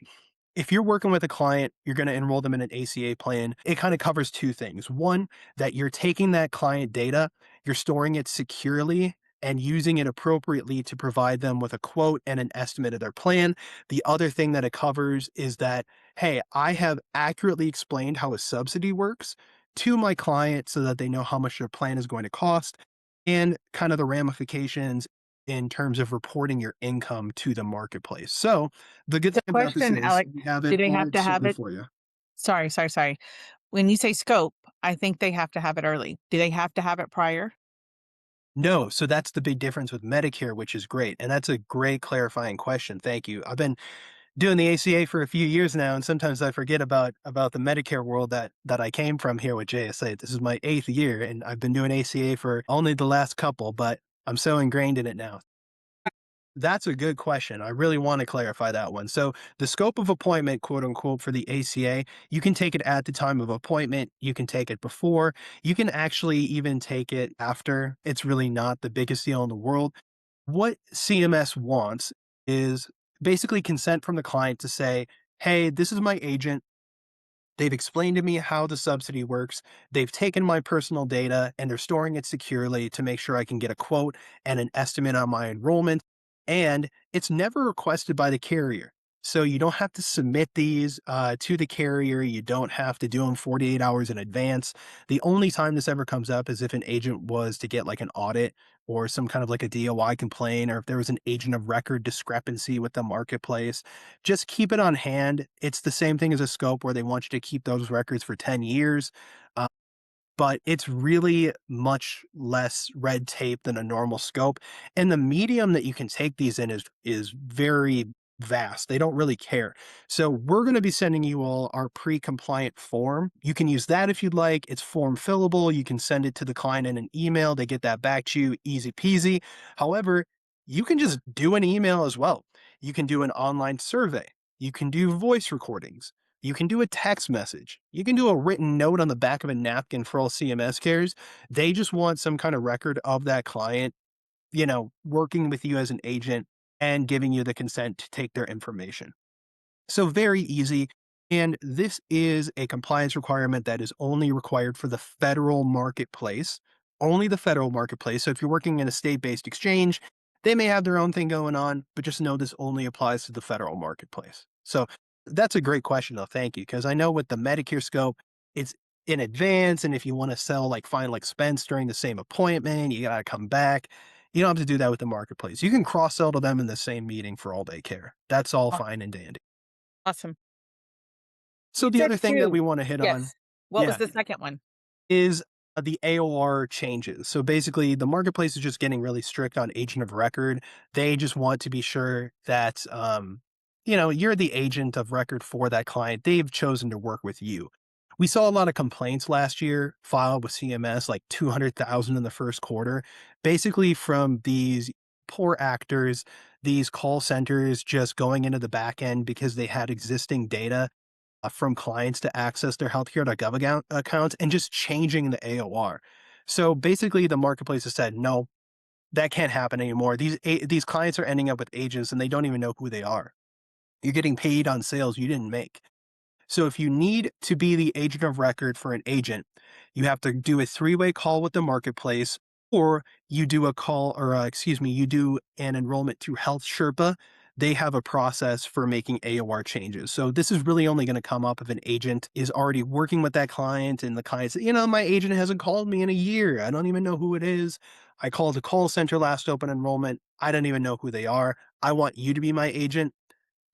[SPEAKER 1] If you're working with a client, you're going to enroll them in an ACA plan. It kind of covers two things. One, that you're taking that client data, you're storing it securely and using it appropriately to provide them with a quote and an estimate of their plan. The other thing that it covers is that, hey, I have accurately explained how a subsidy works to my client so that they know how much their plan is going to cost and kind of the ramifications in terms of reporting your income to the marketplace. So the good
[SPEAKER 2] The
[SPEAKER 1] thing about this
[SPEAKER 2] question,
[SPEAKER 1] is
[SPEAKER 2] Alex,
[SPEAKER 1] we have
[SPEAKER 2] do
[SPEAKER 1] it
[SPEAKER 2] they have
[SPEAKER 1] ordered
[SPEAKER 2] to have
[SPEAKER 1] solely
[SPEAKER 2] it?
[SPEAKER 1] for you.
[SPEAKER 2] Sorry. When you say scope, I think they have to have it early. Do they have to have it prior?
[SPEAKER 1] No, so that's the big difference with Medicare, which is great, and that's a great clarifying question, thank you. I've been doing the ACA for a few years now, and sometimes I forget about the Medicare world that I came from here with JSA. This is my 8th year, and I've been doing ACA for only the last couple, but I'm so ingrained in it now. That's a good question. I really want to clarify that one. So, the scope of appointment, quote unquote, for the ACA, you can take it at the time of appointment. You can take it before. You can actually even take it after. It's really not the biggest deal in the world. What CMS wants is basically consent from the client to say, hey, this is my agent. They've explained to me how the subsidy works. They've taken my personal data and they're storing it securely to make sure I can get a quote and an estimate on my enrollment. And it's never requested by the carrier. So you don't have to submit these to the carrier. You don't have to do them 48 hours in advance. The only time this ever comes up is if an agent was to get like an audit or some kind of like a DOI complaint, or if there was an agent of record discrepancy with the marketplace. Just keep it on hand. It's the same thing as a scope where they want you to keep those records for 10 years. Uh, but it's really much less red tape than a normal scope. And the medium that you can take these in is very vast. They don't really care. So we're going to be sending you all our pre-compliant form. You can use that if you'd like. It's form fillable. You can send it to the client in an email. They get that back to you easy peasy. However, you can just do an email as well. You can do an online survey. You can do voice recordings. You can do a text message. You can do a written note on the back of a napkin for all CMS cares. They just want some kind of record of that client, working with you as an agent and giving you the consent to take their information. So very easy. And this is a compliance requirement that is only required for the federal marketplace, only the federal marketplace. So if you're working in a state based exchange, they may have their own thing going on, but just know this only applies to the federal marketplace. So that's a great question, though. Thank you. Because I know with the Medicare scope, it's in advance. And if you want to sell like final expense during the same appointment, you got to come back. You don't have to do that with the marketplace. You can cross sell to them in the same meeting for all they care. That's all
[SPEAKER 2] Aw-
[SPEAKER 1] fine and dandy.
[SPEAKER 2] Awesome.
[SPEAKER 1] So
[SPEAKER 2] You
[SPEAKER 1] the
[SPEAKER 2] said
[SPEAKER 1] other thing that we
[SPEAKER 2] two.
[SPEAKER 1] wanna hit on,
[SPEAKER 2] Yes. What was
[SPEAKER 1] yeah,
[SPEAKER 2] the second one?
[SPEAKER 1] is the AOR changes. So basically, the marketplace is just getting really strict on agent of record. They just want to be sure that, you're the agent of record for that client. They've chosen to work with you. We saw a lot of complaints last year filed with CMS, like 200,000 in the first quarter, basically from these poor actors, these call centers just going into the back end because they had existing data from clients to access their healthcare.gov accounts and just changing the AOR. So basically, the marketplace has said, no, that can't happen anymore. These clients are ending up with agents and they don't even know who they are. You're getting paid on sales you didn't make. So if you need to be the agent of record for an agent, you have to do a three-way call with the marketplace, or you do a call, or excuse me, you do an enrollment through Health Sherpa. They have a process for making AOR changes. So this is really only going to come up if an agent is already working with that client and the client says, my agent hasn't called me in a year. I don't even know who it is. I called the call center last open enrollment. I don't even know who they are. I want you to be my agent.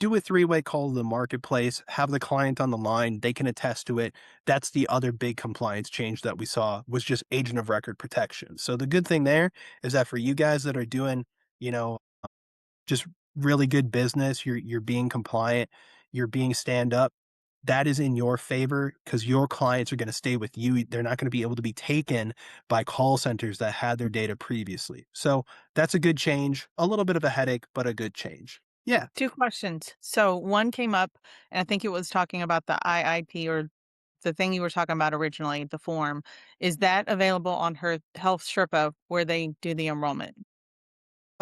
[SPEAKER 1] Do a three-way call to the marketplace, have the client on the line, they can attest to it. That's the other big compliance change that we saw was just agent of record protection. So the good thing there is that for you guys that are doing, you know, just really good business, you're being compliant, you're being stand up. That is in your favor because your clients are going to stay with you. They're not going to be able to be taken by call centers that had their data previously. So that's a good change. A little bit of a headache, but a good change. Yeah.
[SPEAKER 2] Two questions. So one came up, and I think it was talking about the IIP or the thing you were talking about originally, the form. Is that available on her Health Sherpa where they do the enrollment?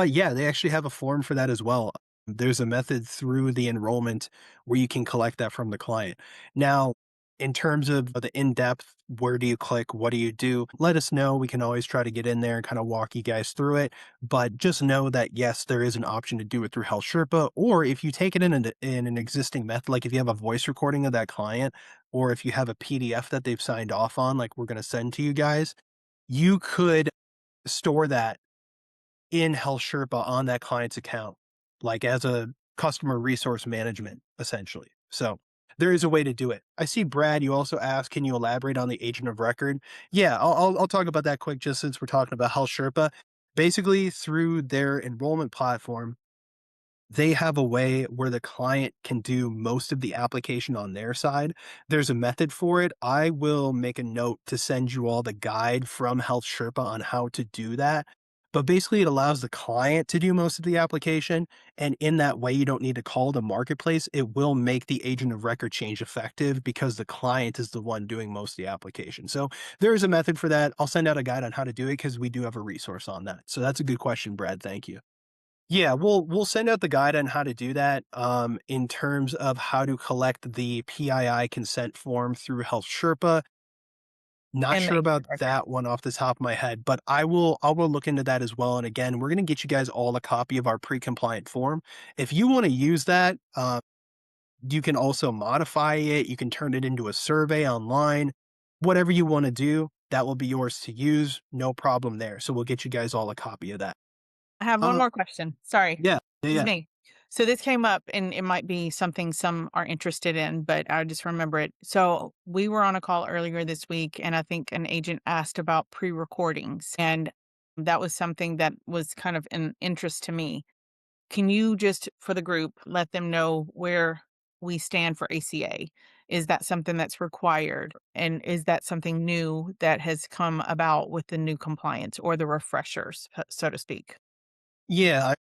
[SPEAKER 1] Yeah, they actually have a form for that as well. There's a method through the enrollment where you can collect that from the client. Now, in terms of the in depth, where do you click? What do you do? Let us know. We can always try to get in there and kind of walk you guys through it. But just know that yes, there is an option to do it through Health Sherpa, or if you take it in an existing method, like if you have a voice recording of that client, or if you have a PDF that they've signed off on, like we're going to send to you guys, you could store that in Health Sherpa on that client's account, like as a customer resource management, essentially. So There is a way to do it. I see Brad, you also asked, can you elaborate on the agent of record? Yeah, I'll talk about that quick just since we're talking about Health Sherpa. Basically, through their enrollment platform, they have a way where the client can do most of the application on their side. There's a method for it. I will make a note to send you all the guide from Health Sherpa on how to do that. But basically, it allows the client to do most of the application. And in that way, you don't need to call the marketplace. It will make the agent of record change effective because the client is the one doing most of the application. So there is a method for that. I'll send out a guide on how to do it because we do have a resource on that. So that's a good question, Brad. Thank you. Yeah, we'll send out the guide on how to do that, in terms of how to collect the PII consent form through Health Sherpa. Not
[SPEAKER 2] And the
[SPEAKER 1] sure
[SPEAKER 2] agent
[SPEAKER 1] about
[SPEAKER 2] of record.
[SPEAKER 1] that one off the top of my head, but I will look into that as well. And again, we're gonna get you guys all a copy of our pre-compliant form. If you want to use that, you can also modify it. You can turn it into a survey online. Whatever you want to do, that will be yours to use. No problem there. So we'll get you guys all a copy of that.
[SPEAKER 2] I have one
[SPEAKER 1] Uh,
[SPEAKER 2] more question. Sorry.
[SPEAKER 1] yeah, yeah,
[SPEAKER 2] Excuse
[SPEAKER 1] yeah.
[SPEAKER 2] me. So this came up and it might be something some are interested in, but I just remember it. So we were on a call earlier this week and I think an agent asked about pre-recordings and that was something that was kind of an interest to me. Can you just for the group let them know where we stand for ACA? Is that something that's required? And is that something new that has come about with the new compliance or the refreshers, so to speak?
[SPEAKER 1] Yeah,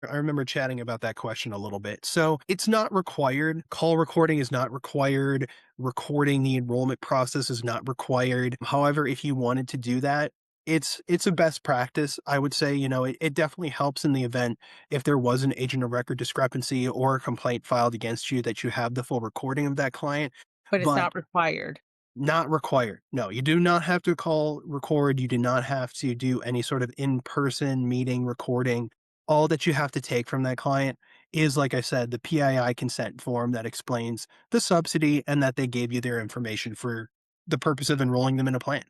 [SPEAKER 1] I remember chatting about that question a little bit. So it's not required. Call recording is not required. Recording the enrollment process is not required. However, if you wanted to do that, it's a best practice. I would say, it definitely helps in the event if there was an agent of record discrepancy or a complaint filed against you that you have the full recording of that client.
[SPEAKER 2] But it's
[SPEAKER 1] But
[SPEAKER 2] not required.
[SPEAKER 1] not required. No, you do not have to call record. You do not have to do any sort of in-person meeting recording. All that you have to take from that client is, like I said, the PII consent form that explains the subsidy and that they gave you their information for the purpose of enrolling them in a plan.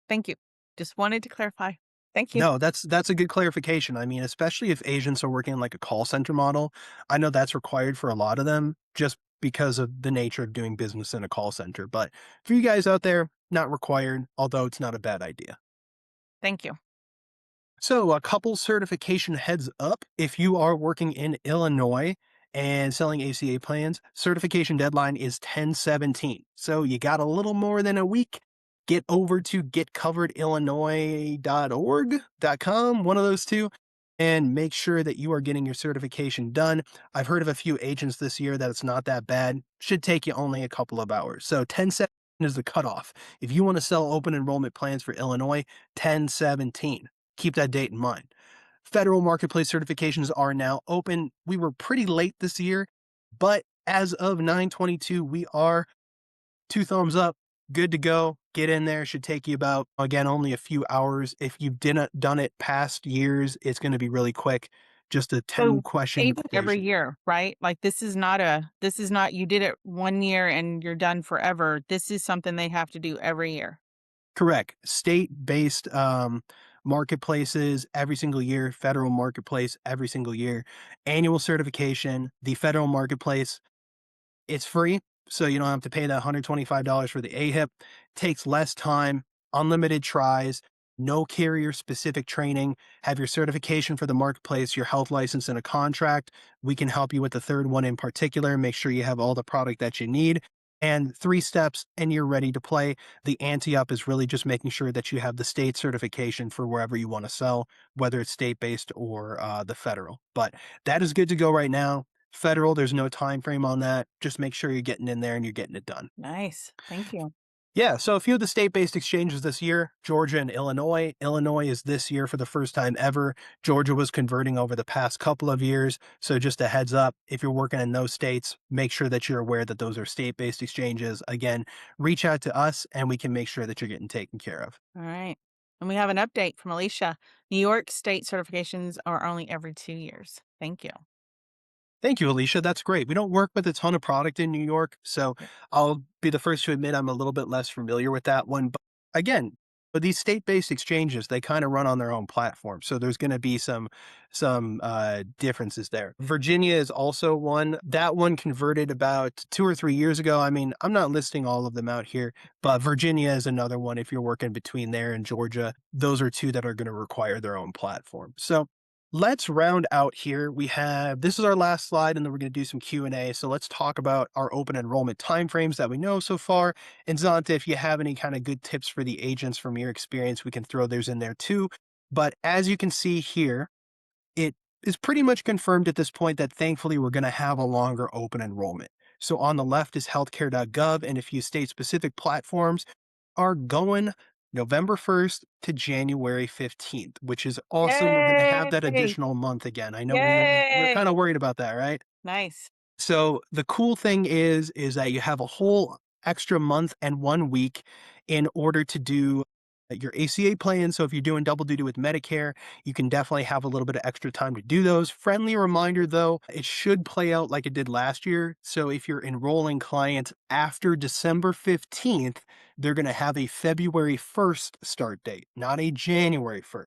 [SPEAKER 2] Thank you. Just wanted to clarify. Thank you.
[SPEAKER 1] No, that's a good clarification. I mean, especially if agents are working like a call center model, I know that's required for a lot of them just because of the nature of doing business in a call center. But for you guys out there, not required, although it's not a bad idea.
[SPEAKER 2] Thank you.
[SPEAKER 1] So, a couple certification heads up. If you are working in Illinois and selling ACA plans, certification deadline is 10/17. So, you got a little more than a week. Get over to getcoveredillinois.org.com, one of those two, and make sure that you are getting your certification done. I've heard of a few agents this year that it's not that bad. Should take you only a couple of hours. So, 10/17 is the cutoff. If you want to sell open enrollment plans for Illinois, 10/17. Keep that date in mind. Federal marketplace certifications are now open. We were pretty late this year, but as of 9/22, we are two thumbs up, good to go. Get in there. Should take you about, again, only a few hours. If you didn't done it past years, it's going to be really quick. Just a 10
[SPEAKER 2] So
[SPEAKER 1] question
[SPEAKER 2] pay every
[SPEAKER 1] application.
[SPEAKER 2] year, right? Like this is not you did it 1 year and you're done forever. This is something they have to do every year.
[SPEAKER 1] Correct. State-based marketplaces every single year, federal marketplace every single year, annual certification, the federal marketplace. It's free, so you don't have to pay that $125 for the AHIP. Takes less time, unlimited tries, no carrier-specific training. Have your certification for the marketplace, your health license, and a contract. We can help you with the third one in particular. Make sure you have all the product that you need. And 3 steps, and you're ready to play. The ante up is really just making sure that you have the state certification for wherever you want to sell, whether it's state-based or the federal. But that is good to go right now. Federal, there's no time frame on that. Just make sure you're getting in there and you're getting it done.
[SPEAKER 2] Nice. Thank you.
[SPEAKER 1] Yeah, so a few of the state-based exchanges this year, Georgia and Illinois. Illinois is this year for the first time ever. Georgia was converting over the past couple of years. So just a heads up, if you're working in those states, make sure that you're aware that those are state-based exchanges. Again, reach out to us and we can make sure that you're getting taken care of.
[SPEAKER 2] All right. And we have an update from Alicia. New York state certifications are only every 2 years. Thank you.
[SPEAKER 1] Thank you, Alicia. That's great. We don't work with a ton of product in New York, so
[SPEAKER 2] Yep.
[SPEAKER 1] I'll be the first to admit I'm a little bit less familiar with that one. But again, But these state-based exchanges, they kind of run on their own platform, so there's going to be some differences there. Virginia is also one. That one converted about 2 or 3 years ago. I mean, I'm not listing all of them out here, but Virginia is another one. If you're working between there and Georgia, those are two that are going to require their own platform. So let's round out here. We have this is our last slide, and then we're going to do some Q&A. So let's talk about our open enrollment timeframes that we know so far. And Zonta, if you have any kind of good tips for the agents from your experience, we can throw those in there too. But as you can see here, it is pretty much confirmed at this point that thankfully we're going to have a longer open enrollment. So on the left is healthcare.gov, and a few state specific platforms are going November 1st to January 15th, which is awesome. We're going to have that
[SPEAKER 2] Yay!
[SPEAKER 1] additional month again. I know we're kind
[SPEAKER 2] Yay!
[SPEAKER 1] of worried about that, right?
[SPEAKER 2] Nice.
[SPEAKER 1] So the cool thing is that you have a whole extra month and 1 week in order to do your ACA plan. So if you're doing double duty with Medicare, you can definitely have a little bit of extra time to do those. Friendly reminder though, it should play out like it did last year. So if you're enrolling clients after December 15th, they're going to have a February 1st start date, not a January 1st.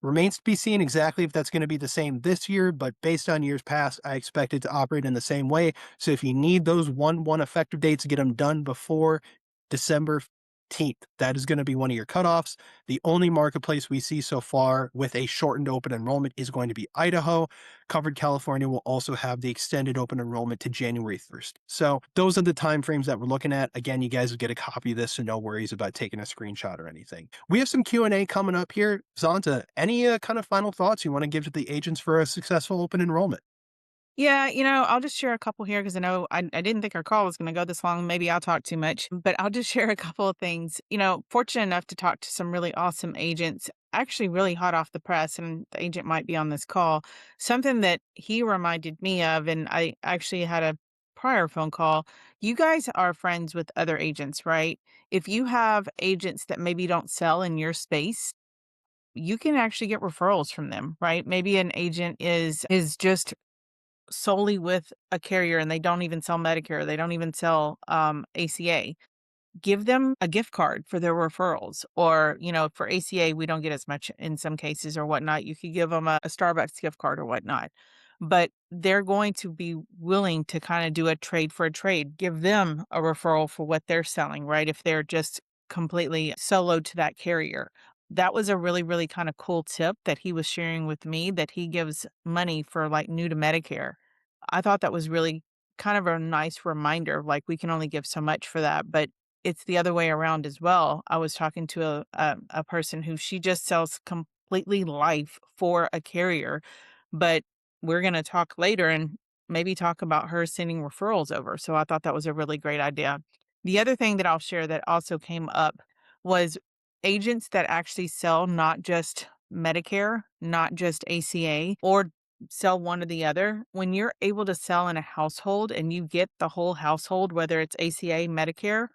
[SPEAKER 1] Remains to be seen exactly if that's going to be the same this year, but based on years past, I expect it to operate in the same way. So if you need those 1/1 effective dates to get them done before December 15th, that is going to be one of your cutoffs. The only marketplace we see so far with a shortened open enrollment is going to be Idaho. Covered California will also have the extended open enrollment to January 1st. So those are the timeframes that we're looking at. Again, you guys will get a copy of this, so no worries about taking a screenshot or anything. We have some Q&A coming up here. Zonta, any kind of final thoughts you want to give to the agents for a successful open enrollment?
[SPEAKER 2] Yeah, I'll just share a couple here because I know I didn't think our call was going to go this long. Maybe I'll talk too much, but I'll just share a couple of things. Fortunate enough to talk to some really awesome agents, actually really hot off the press, and the agent might be on this call. Something that he reminded me of, and I actually had a prior phone call. You guys are friends with other agents, right? If you have agents that maybe don't sell in your space, you can actually get referrals from them, right? Maybe an agent is just solely with a carrier and they don't even sell Medicare, they don't even sell ACA. Give them a gift card for their referrals. Or, for ACA, we don't get as much in some cases or whatnot. You could give them a Starbucks gift card or whatnot. But they're going to be willing to kind of do a trade for a trade. Give them a referral for what they're selling, right? If they're just completely soloed to that carrier. That was a really, really kind of cool tip that he was sharing with me, that he gives money for like new to Medicare. I thought that was really kind of a nice reminder. Like, we can only give so much for that, but it's the other way around as well. I was talking to a person who she just sells completely life for a carrier, but we're going to talk later and maybe talk about her sending referrals over. So I thought that was a really great idea. The other thing that I'll share that also came up was agents that actually sell not just Medicare, not just ACA, or sell one or the other. When you're able to sell in a household and you get the whole household, whether it's ACA, Medicare,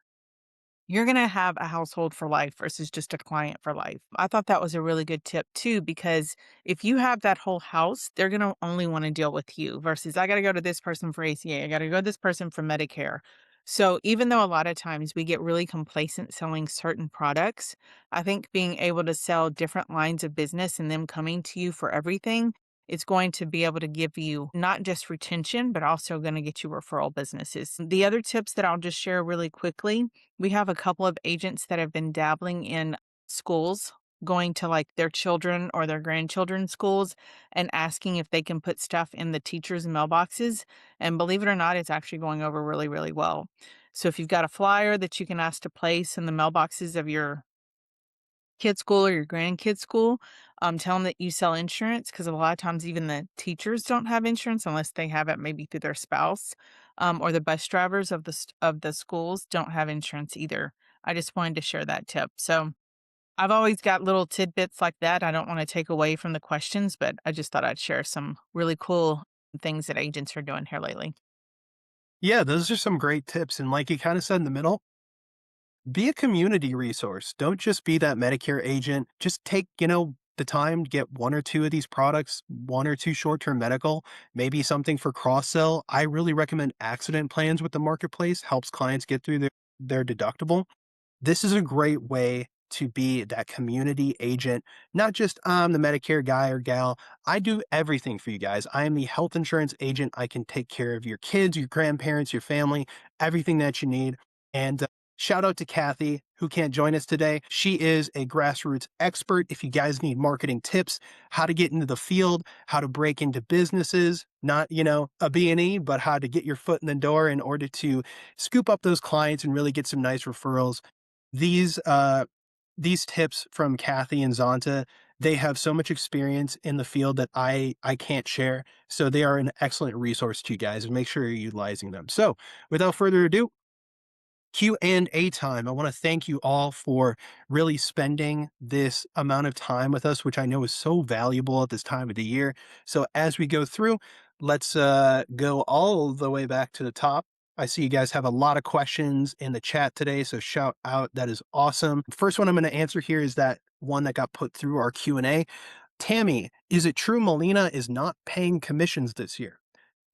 [SPEAKER 2] you're going to have a household for life versus just a client for life. I thought that was a really good tip too, because if you have that whole house, they're going to only want to deal with you versus I got to go to this person for ACA. I got to go to this person for Medicare. So even though a lot of times we get really complacent selling certain products, I think being able to sell different lines of business and them coming to you for everything, it's going to be able to give you not just retention, but also going to get you referral businesses. The other tips that I'll just share really quickly, we have a couple of agents that have been dabbling in schools, going to like their children or their grandchildren's schools and asking if they can put stuff in the teachers' mailboxes. And believe it or not, it's actually going over really, really well. So if you've got a flyer that you can ask to place in the mailboxes of your kid's school or your grandkid's school, tell them that you sell insurance, because a lot of times even the teachers don't have insurance unless they have it maybe through their spouse, or the bus drivers of of the schools don't have insurance either. I just wanted to share that tip. So I've always got little tidbits like that. I don't want to take away from the questions, but I just thought I'd share some really cool things that agents are doing here lately.
[SPEAKER 1] Yeah, those are some great tips. And like you kind of said in the middle, be a community resource. Don't just be that Medicare agent. Just take, the time to get one or two of these products, one or two short-term medical, maybe something for cross-sell. I really recommend accident plans with the marketplace, helps clients get through their deductible. This is a great way to be that community agent, not just I'm the Medicare guy or gal. I do everything for you guys. I am the health insurance agent. I can take care of your kids, your grandparents, your family, everything that you need. And shout out to Kathi, who can't join us today. She is a grassroots expert. If you guys need marketing tips, how to get into the field, how to break into businesses, not, a B&E, but how to get your foot in the door in order to scoop up those clients and really get some nice referrals. These these tips from Kathi and Zonta, they have so much experience in the field that I can't share. So they are an excellent resource to you guys, and make sure you're utilizing them. So without further ado, Q&A time. I want to thank you all for really spending this amount of time with us, which I know is so valuable at this time of the year. So as we go through, let's go all the way back to the top. I see you guys have a lot of questions in the chat today, so shout out. That is awesome. First one I'm going to answer here is that one that got put through our Q&A. Tammy, is it true Molina is not paying commissions this year?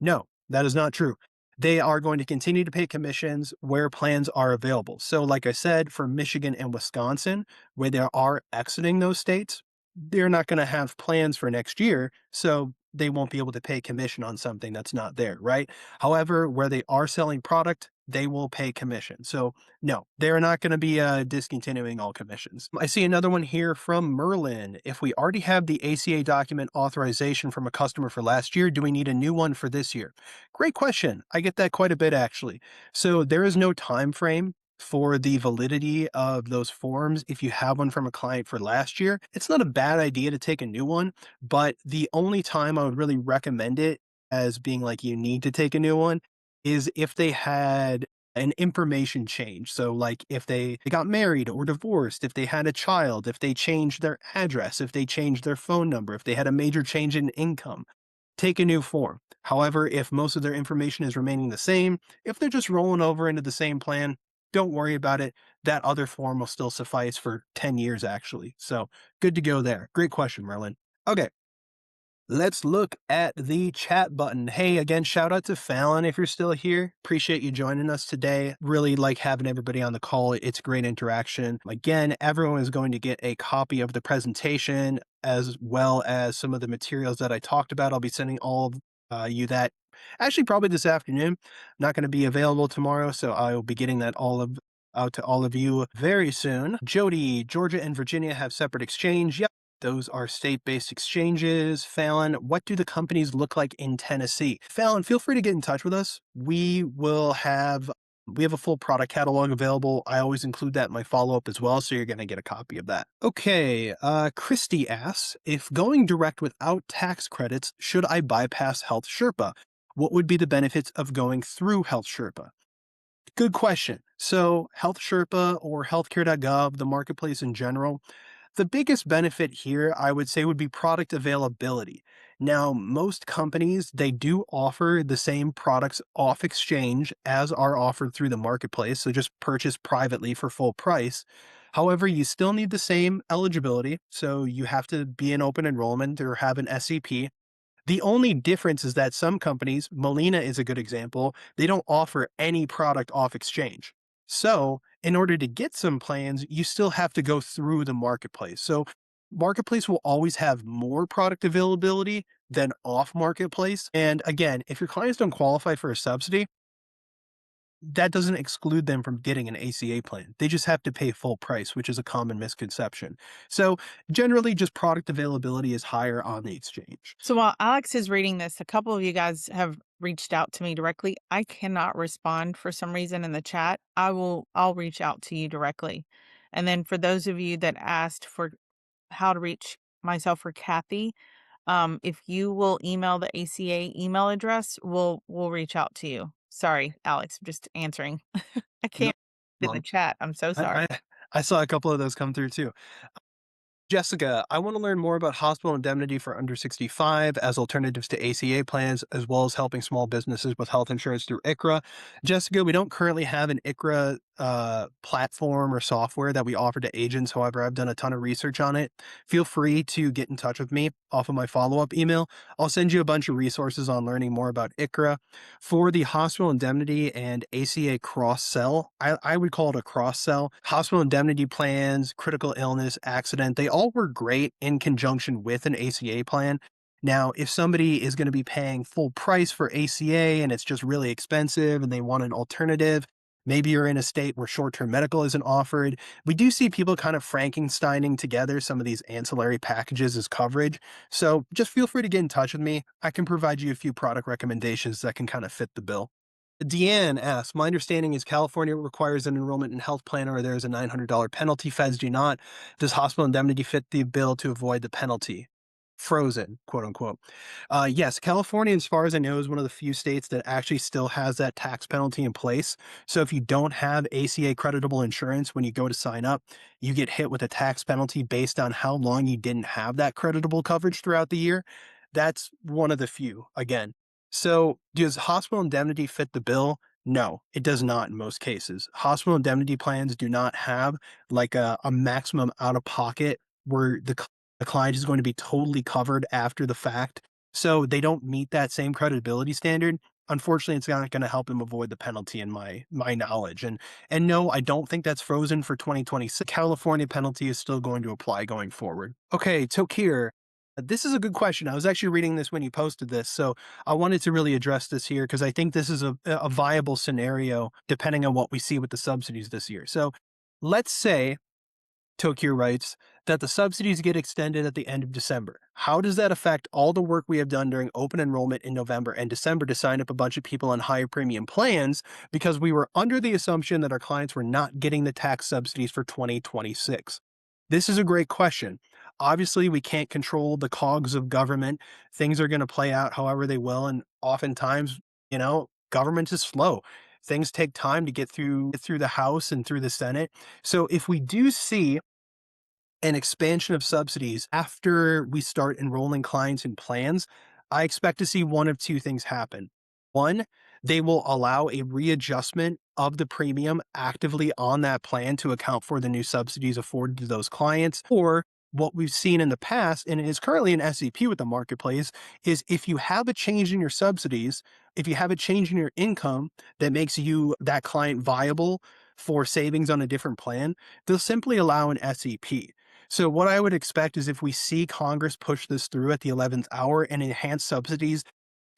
[SPEAKER 1] No, that is not true. They are going to continue to pay commissions where plans are available. So, like I said, for Michigan and Wisconsin, where they are exiting those states, they're not going to have plans for next year. So, they won't be able to pay commission on something that's not there, right? However, where they are selling product, they will pay commission. So, no, they're not going to be discontinuing all commissions. I see another one here from Merlin. If we already have the ACA document authorization from a customer for last year, do we need a new one for this year? Great question. I get that quite a bit actually. So there is no time frame for the validity of those forms. If you have one from a client for last year, it's not a bad idea to take a new one, but the only time I would really recommend it as being like you need to take a new one is if they had an information change. So like if they got married or divorced, if they had a child, if they changed their address, if they changed their phone number, if they had a major change in income, take a new form. However, if most of their information is remaining the same, if they're just rolling over into the same plan, don't worry about it. That other form will still suffice for 10 years, actually. So good to go there. Great question, Merlin. Okay, let's look at the chat button. Hey, again, shout out to Fallon if you're still here. Appreciate you joining us today. Really like having everybody on the call. It's great interaction. Again, everyone is going to get a copy of the presentation as well as some of the materials that I talked about. I'll be sending all of you that actually probably this afternoon. Not going to be available tomorrow, so I will be getting that all of out to all of you very soon. Jody, Georgia and Virginia have separate exchange. Yep, those are state-based exchanges. Fallon, what do the companies look like in Tennessee? Fallon, feel free to get in touch with us. We have a full product catalog available. I always include that in my follow-up as well, so you're going to get a copy of that. Okay, Christy asks, if going direct without tax credits, should I bypass Health Sherpa? What would be the benefits of going through Health Sherpa? Good question. So Health Sherpa or healthcare.gov, the marketplace in general, the biggest benefit here, I would say, would be product availability. Now, most companies, they do offer the same products off exchange as are offered through the marketplace, so just purchase privately for full price. However, you still need the same eligibility, so you have to be in open enrollment or have an SEP. The only difference is that some companies, Molina is a good example, they don't offer any product off exchange. So, in order to get some plans, you still have to go through the marketplace. So, marketplace will always have more product availability than off marketplace. And again, if your clients don't qualify for a subsidy, that doesn't exclude them from getting an ACA plan. They just have to pay full price, which is a common misconception. So, generally, just product availability is higher on the exchange.
[SPEAKER 2] So while Alex is reading this, a couple of you guys have reached out to me directly. I cannot respond for some reason in the chat. I'll reach out to you directly. And then for those of you that asked for how to reach myself or Kathi, if you will email the ACA email address, we'll reach out to you. Sorry, Alex, I'm just answering. I
[SPEAKER 1] No
[SPEAKER 2] can't in the
[SPEAKER 1] problem.
[SPEAKER 2] chat. I'm so sorry.
[SPEAKER 1] I saw a couple of those come through too. Jessica, I want to learn more about hospital indemnity for under 65 as alternatives to ACA plans, as well as helping small businesses with health insurance through ICRA. Jessica, we don't currently have an ICRA platform or software that we offer to agents. However, I've done a ton of research on it. Feel free to get in touch with me off of my follow-up email. I'll send you a bunch of resources on learning more about ICRA. For the hospital indemnity and ACA cross-sell, I would call it a cross-sell. Hospital indemnity plans, critical illness, accident, they all work great in conjunction with an ACA plan. Now, if somebody is going to be paying full price for ACA and it's just really expensive and they want an alternative, maybe you're in a state where short-term medical isn't offered. We do see people kind of Frankensteining together some of these ancillary packages as coverage. So just feel free to get in touch with me. I can provide you a few product recommendations that can kind of fit the bill. Deanne asks, my understanding is California requires an enrollment in health plan or there's a $900 penalty. Feds do not. Does hospital indemnity fit the bill to avoid the penalty? Frozen, quote unquote. Yes, California, as far as I know, is one of the few states that actually still has that tax penalty in place. So if you don't have ACA creditable insurance when you go to sign up, you get hit with a tax penalty based on how long you didn't have that creditable coverage throughout the year. That's one of the few, again. So does hospital indemnity fit the bill? No, it does not in most cases. Hospital indemnity plans do not have like a maximum out of pocket where the client is going to be totally covered after the fact. So they don't meet that same credibility standard. Unfortunately, it's not going to help them avoid the penalty in my knowledge. And no, I don't think that's frozen for 2026. California penalty is still going to apply going forward. Okay, Tokir, this is a good question. I was actually reading this when you posted this, so I wanted to really address this here because I think this is a viable scenario depending on what we see with the subsidies this year. So let's say Tokyo writes that the subsidies get extended at the end of December. How does that affect all the work we have done during open enrollment in November and December to sign up a bunch of people on higher premium plans because we were under the assumption that our clients were not getting the tax subsidies for 2026? This is a great question. Obviously, we can't control the cogs of government. Things are going to play out however they will. And oftentimes, government is slow. Things take time to get through the House and through the Senate. So if we do see an expansion of subsidies after we start enrolling clients in plans, I expect to see one of two things happen. One, they will allow a readjustment of the premium actively on that plan to account for the new subsidies afforded to those clients. Or what we've seen in the past, and it is currently an SEP with the marketplace, is if you have a change in your subsidies, if you have a change in your income that makes you, that client, viable for savings on a different plan, they'll simply allow an SEP. So what I would expect is if we see Congress push this through at the 11th hour and enhance subsidies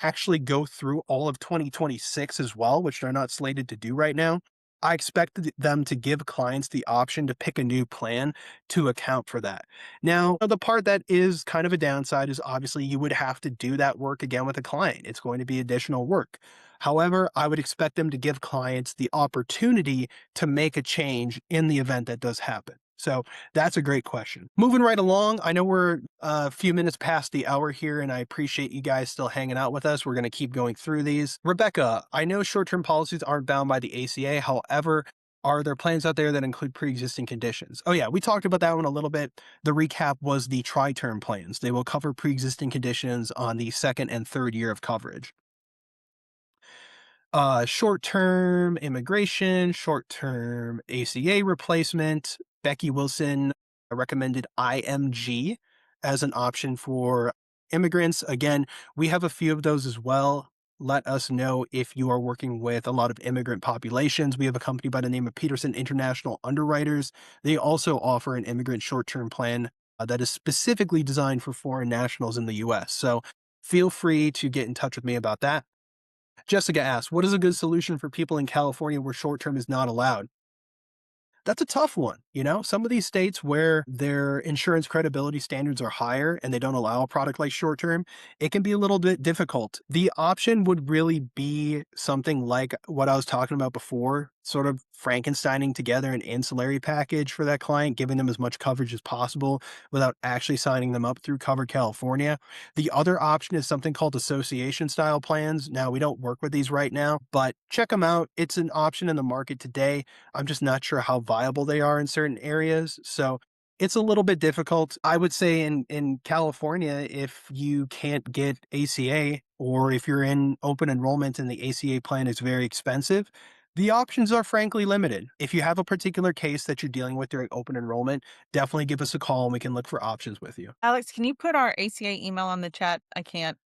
[SPEAKER 1] actually go through all of 2026 as well, which they're not slated to do right now, I expect them to give clients the option to pick a new plan to account for that. Now, the part that is kind of a downside is obviously you would have to do that work again with a client. It's going to be additional work. However, I would expect them to give clients the opportunity to make a change in the event that does happen. So that's a great question. Moving right along, I know we're a few minutes past the hour here, and I appreciate you guys still hanging out with us. We're going to keep going through these. Rebecca, I know short-term policies aren't bound by the ACA. However, are there plans out there that include pre-existing conditions? Oh yeah, we talked about that one a little bit. The recap was the tri-term plans. They will cover pre-existing conditions on the second and third year of coverage. Short-term immigration, short-term ACA replacement. Becky Wilson recommended IMG as an option for immigrants. Again, we have a few of those as well. Let us know if you are working with a lot of immigrant populations. We have a company by the name of Peterson International Underwriters. They also offer an immigrant short-term plan that is specifically designed for foreign nationals in the US. So feel free to get in touch with me about that. Jessica asks, what is a good solution for people in California where short term is not allowed? That's a tough one. Some of these states where their insurance credibility standards are higher and they don't allow a product like short term, it can be a little bit difficult. The option would really be something like what I was talking about before, sort of Frankensteining together an ancillary package for that client, giving them as much coverage as possible without actually signing them up through Cover California. The other option is something called association style plans. Now, we don't work with these right now, but check them out. It's an option in the market today. I'm just not sure how viable they are in certain areas. So it's a little bit difficult. I would say in California, if you can't get ACA or if you're in open enrollment and the ACA plan is very expensive, The options are frankly limited. If you have a particular case that you're dealing with during open enrollment, definitely give us a call and we can look for options with you.
[SPEAKER 2] Alex, can you put our ACA email on the chat? I can't.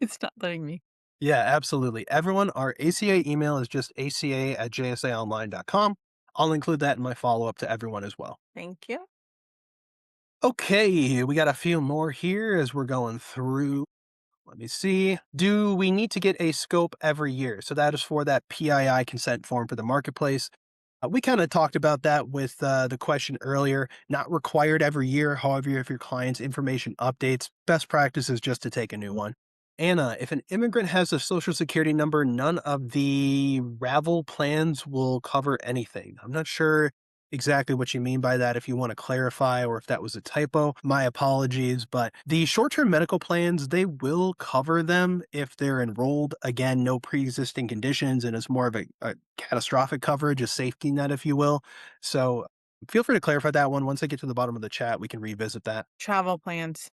[SPEAKER 2] It's not letting me.
[SPEAKER 1] Yeah, absolutely. Everyone, our ACA email is just aca@jsaonline.com. I'll include that in my follow up to everyone as well.
[SPEAKER 2] Thank you.
[SPEAKER 1] Okay, we got a few more here as we're going through. Let me see. Do we need to get a scope every year? So that is for that PII consent form for the marketplace. We kind of talked about that with the question earlier. Not required every year. However, if your client's information updates, best practice is just to take a new one. Anna, if an immigrant has a social security number, none of the Ravel plans will cover anything. I'm not sure exactly what you mean by that. If you want to clarify or if that was a typo, my apologies. But the short term medical plans, they will cover them if they're enrolled. Again, no pre existing conditions, and it's more of a catastrophic coverage, a safety net, if you will. So feel free to clarify that one. Once I get to the bottom of the chat, we can revisit that.
[SPEAKER 2] Travel plans.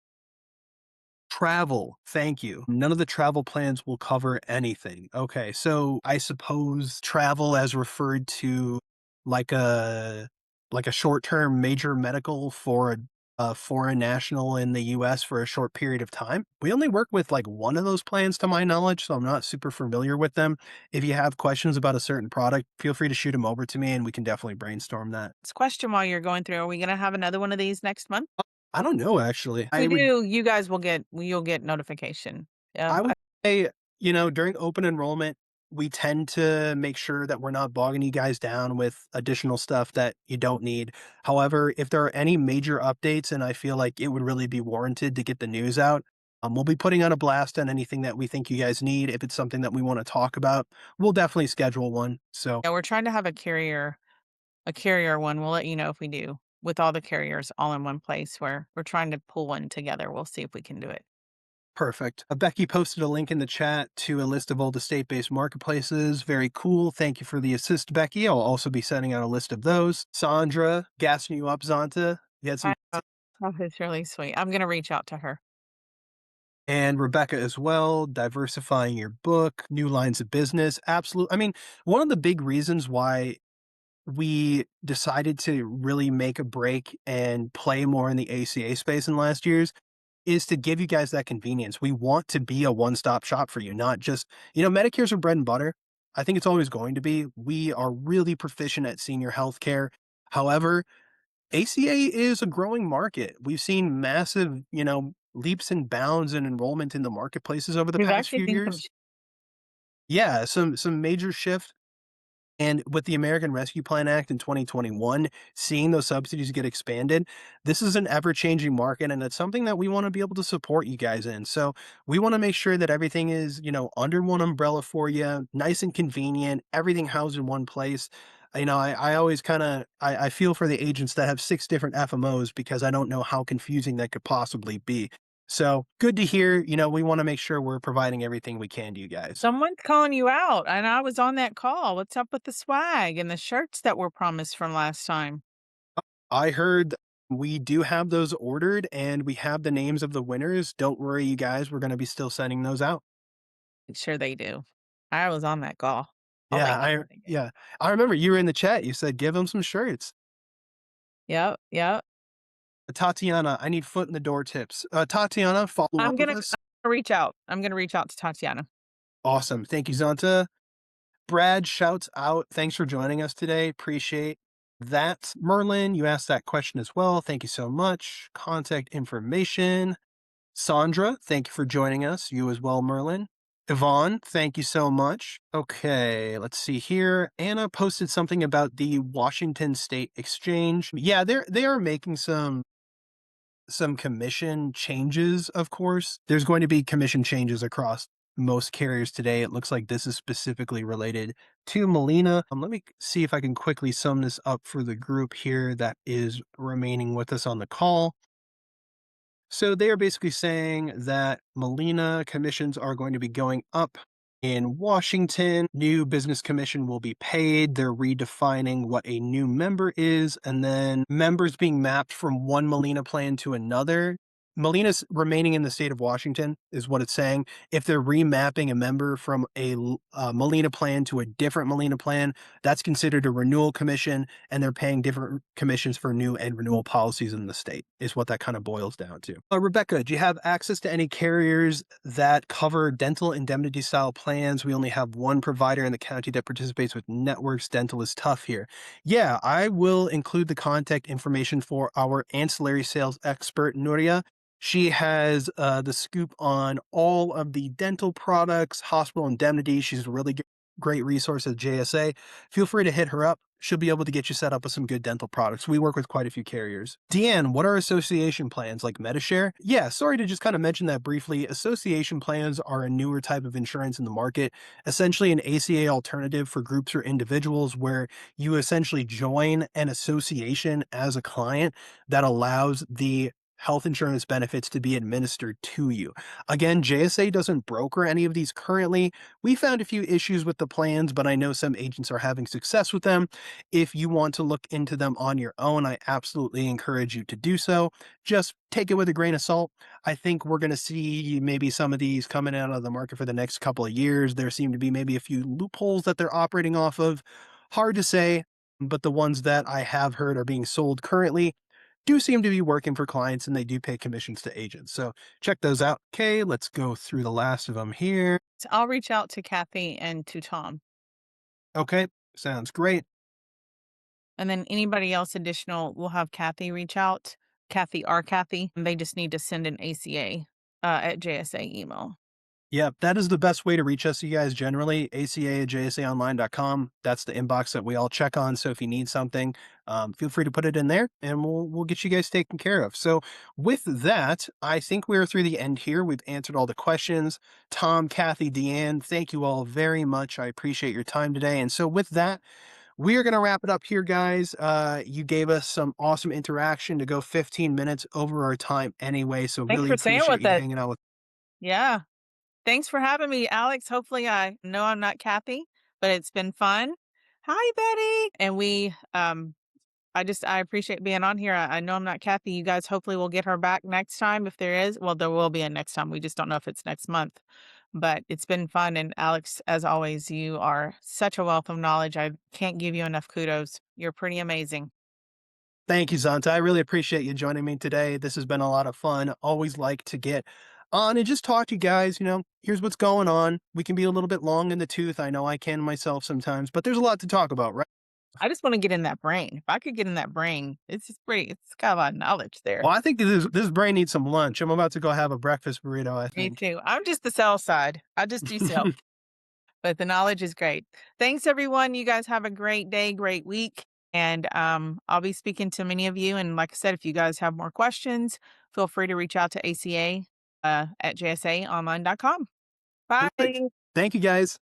[SPEAKER 1] Travel, thank you. None of the travel plans will cover anything. Okay, so I suppose travel as referred to like a like a short-term major medical for a foreign national in the US for a short period of time. We only work with like one of those plans to my knowledge, so I'm not super familiar with them. If you have questions about a certain product, feel free to shoot them over to me and we can definitely brainstorm that.
[SPEAKER 2] This question while you're going through, are we gonna have another one of these next month?
[SPEAKER 1] I don't know actually.
[SPEAKER 2] If we do, you guys will get you'll get notification.
[SPEAKER 1] I
[SPEAKER 2] I
[SPEAKER 1] would say, during open enrollment, we tend to make sure that we're not bogging you guys down with additional stuff that you don't need. However, if there are any major updates and I feel like it would really be warranted to get the news out, we'll be putting on a blast on anything that we think you guys need. If it's something that we want to talk about, we'll definitely schedule one. So
[SPEAKER 2] yeah, we're trying to have a carrier one. We'll let you know if we do with all the carriers all in one place where we're trying to pull one together. We'll see if we can do it.
[SPEAKER 1] perfect. Becky posted a link in the chat to a list of all the state-based marketplaces. Very cool. Thank you for the assist, Becky. I'll also be sending out a list of those. Sandra, gassing you up, Zonta. You had some,
[SPEAKER 2] I know. Oh, it's really sweet. I'm gonna reach out to her.
[SPEAKER 1] and Rebecca as well. Diversifying your book, new lines of business. Absolutely. I mean, one of the big reasons why we decided to really make a break and play more in the ACA space in the last years is to give you guys that convenience. We want to be a one-stop shop for you, not just, Medicare's our bread and butter. I think it's always going to be. We are really proficient at senior healthcare. However, ACA is a growing market. We've seen massive, leaps and bounds in enrollment in the marketplaces over the
[SPEAKER 2] We've
[SPEAKER 1] past
[SPEAKER 2] actually
[SPEAKER 1] few
[SPEAKER 2] seen some.
[SPEAKER 1] years. Yeah, some major shift. And with the American Rescue Plan Act in 2021, seeing those subsidies get expanded, this is an ever changing market and it's something that we want to be able to support you guys in. So we want to make sure that everything is, under one umbrella for you, nice and convenient, everything housed in one place. I always kind of I feel for the agents that have 6 different FMOs because I don't know how confusing that could possibly be. So good to hear. We want to make sure we're providing everything we can to you guys.
[SPEAKER 2] Someone's calling you out, and I was on that call. What's up with the swag and the shirts that were promised from last time?
[SPEAKER 1] I heard we do have those ordered and we have the names of the winners. Don't worry, you guys. We're going to be still sending those out.
[SPEAKER 2] Sure they do. I was on that call. I'll let
[SPEAKER 1] Yeah,
[SPEAKER 2] you know when they get.
[SPEAKER 1] yeah. I remember you were in the chat. You said give them some shirts.
[SPEAKER 2] Yep, yep.
[SPEAKER 1] Tatiana, I need foot in the door tips. Tatiana, follow
[SPEAKER 2] I'm
[SPEAKER 1] up with
[SPEAKER 2] gonna
[SPEAKER 1] us.
[SPEAKER 2] reach out. I'm gonna reach out to Tatiana.
[SPEAKER 1] Awesome. Thank you, Zanta. Brad shouts out. Thanks for joining us today. Appreciate that. Merlin, you asked that question as well. Thank you so much. Contact information. Sandra, thank you for joining us. You as well, Merlin. Yvonne, thank you so much. Okay, let's see here. Anna posted something about the Washington State Exchange. Yeah, they are making some commission changes, of course. There's going to be commission changes across most carriers today. It looks like this is specifically related to Molina. Let me see if I can quickly sum this up for the group here that is remaining with us on the call. So they are basically saying that Molina commissions are going to be going up in Washington. New business commission will be paid. They're redefining what a new member is, and then members being mapped from one Molina plan to another. Molina's remaining in the state of Washington is what it's saying. If they're remapping a member from Molina plan to a different Molina plan, that's considered a renewal commission, and they're paying different commissions for new and renewal policies in the state, is what that kind of boils down to. Rebecca, do you have access to any carriers that cover dental indemnity style plans? We only have one provider in the county that participates with networks. Dental is tough here. Yeah, I will include the contact information for our ancillary sales expert, Nuria. She has the scoop on all of the dental products, hospital indemnity. She's a really great resource at JSA. Feel free to hit her up. She'll be able to get you set up with some good dental products. We work with quite a few carriers. Deanne, what are association plans like MediShare? Yeah, sorry to just kind of mention that briefly. Association plans are a newer type of insurance in the market, essentially an ACA alternative for groups or individuals where you essentially join an association as a client that allows the health insurance benefits to be administered to you. Again, JSA doesn't broker any of these currently. We found a few issues with the plans, but I know some agents are having success with them. If you want to look into them on your own, I absolutely encourage you to do so. Just take it with a grain of salt. I think we're going to see maybe some of these coming out of the market for the next couple of years. There seem to be maybe a few loopholes that they're operating off of. Hard to say, but the ones that I have heard are being sold currently do seem to be working for clients, and they do pay commissions to agents. So check those out. Okay, let's go through the last of them here.
[SPEAKER 2] So I'll reach out to Kathy and to Tom.
[SPEAKER 1] Okay, sounds great.
[SPEAKER 2] And then anybody else additional, we'll have Kathy reach out. Kathy or Kathy. And they just need to send an ACA at JSA email.
[SPEAKER 1] Yeah, that is the best way to reach us, you guys, generally. ACA at jsaonline.com. That's the inbox that we all check on. So if you need something, feel free to put it in there, and we'll get you guys taken care of. So with that, I think we're through the end here. We've answered all the questions. Tom, Kathy, Deanne, thank you all very much. I appreciate your time today. And so with that, we are going to wrap it up here, guys. You gave us some awesome interaction to go 15 minutes over our time anyway. So
[SPEAKER 2] Thanks
[SPEAKER 1] really
[SPEAKER 2] for staying
[SPEAKER 1] appreciate
[SPEAKER 2] with
[SPEAKER 1] you
[SPEAKER 2] us.
[SPEAKER 1] hanging out with.
[SPEAKER 2] Yeah. Thanks for having me, Alex. Hopefully, I know I'm not Kathy, but it's been fun. Hi, Betty. And I appreciate being on here. I know I'm not Kathy. You guys hopefully will get her back next time if there is. Well, there will be a next time. We just don't know if it's next month. But it's been fun. And Alex, as always, you are such a wealth of knowledge. I can't give you enough kudos. You're pretty amazing.
[SPEAKER 1] Thank you, Zanta. I really appreciate you joining me today. This has been a lot of fun. Always like to get on and just talk to you guys. Here's what's going on. We can be a little bit long in the tooth. I know I can myself sometimes, but there's a lot to talk about, right?
[SPEAKER 2] I just want to get in that brain. If I could get in that brain, it's just great. It's got a lot of knowledge there.
[SPEAKER 1] Well, I think this brain needs some lunch. I'm about to go have a breakfast burrito, I
[SPEAKER 2] Me
[SPEAKER 1] think.
[SPEAKER 2] too. I'm just the sell side. I just do sell. But the knowledge is great. Thanks, everyone. You guys have a great day, great week. And I'll be speaking to many of you. And like I said, if you guys have more questions, feel free to reach out to ACA at jsaonline.com.
[SPEAKER 1] Perfect.
[SPEAKER 2] Bye.
[SPEAKER 1] Thank you, guys.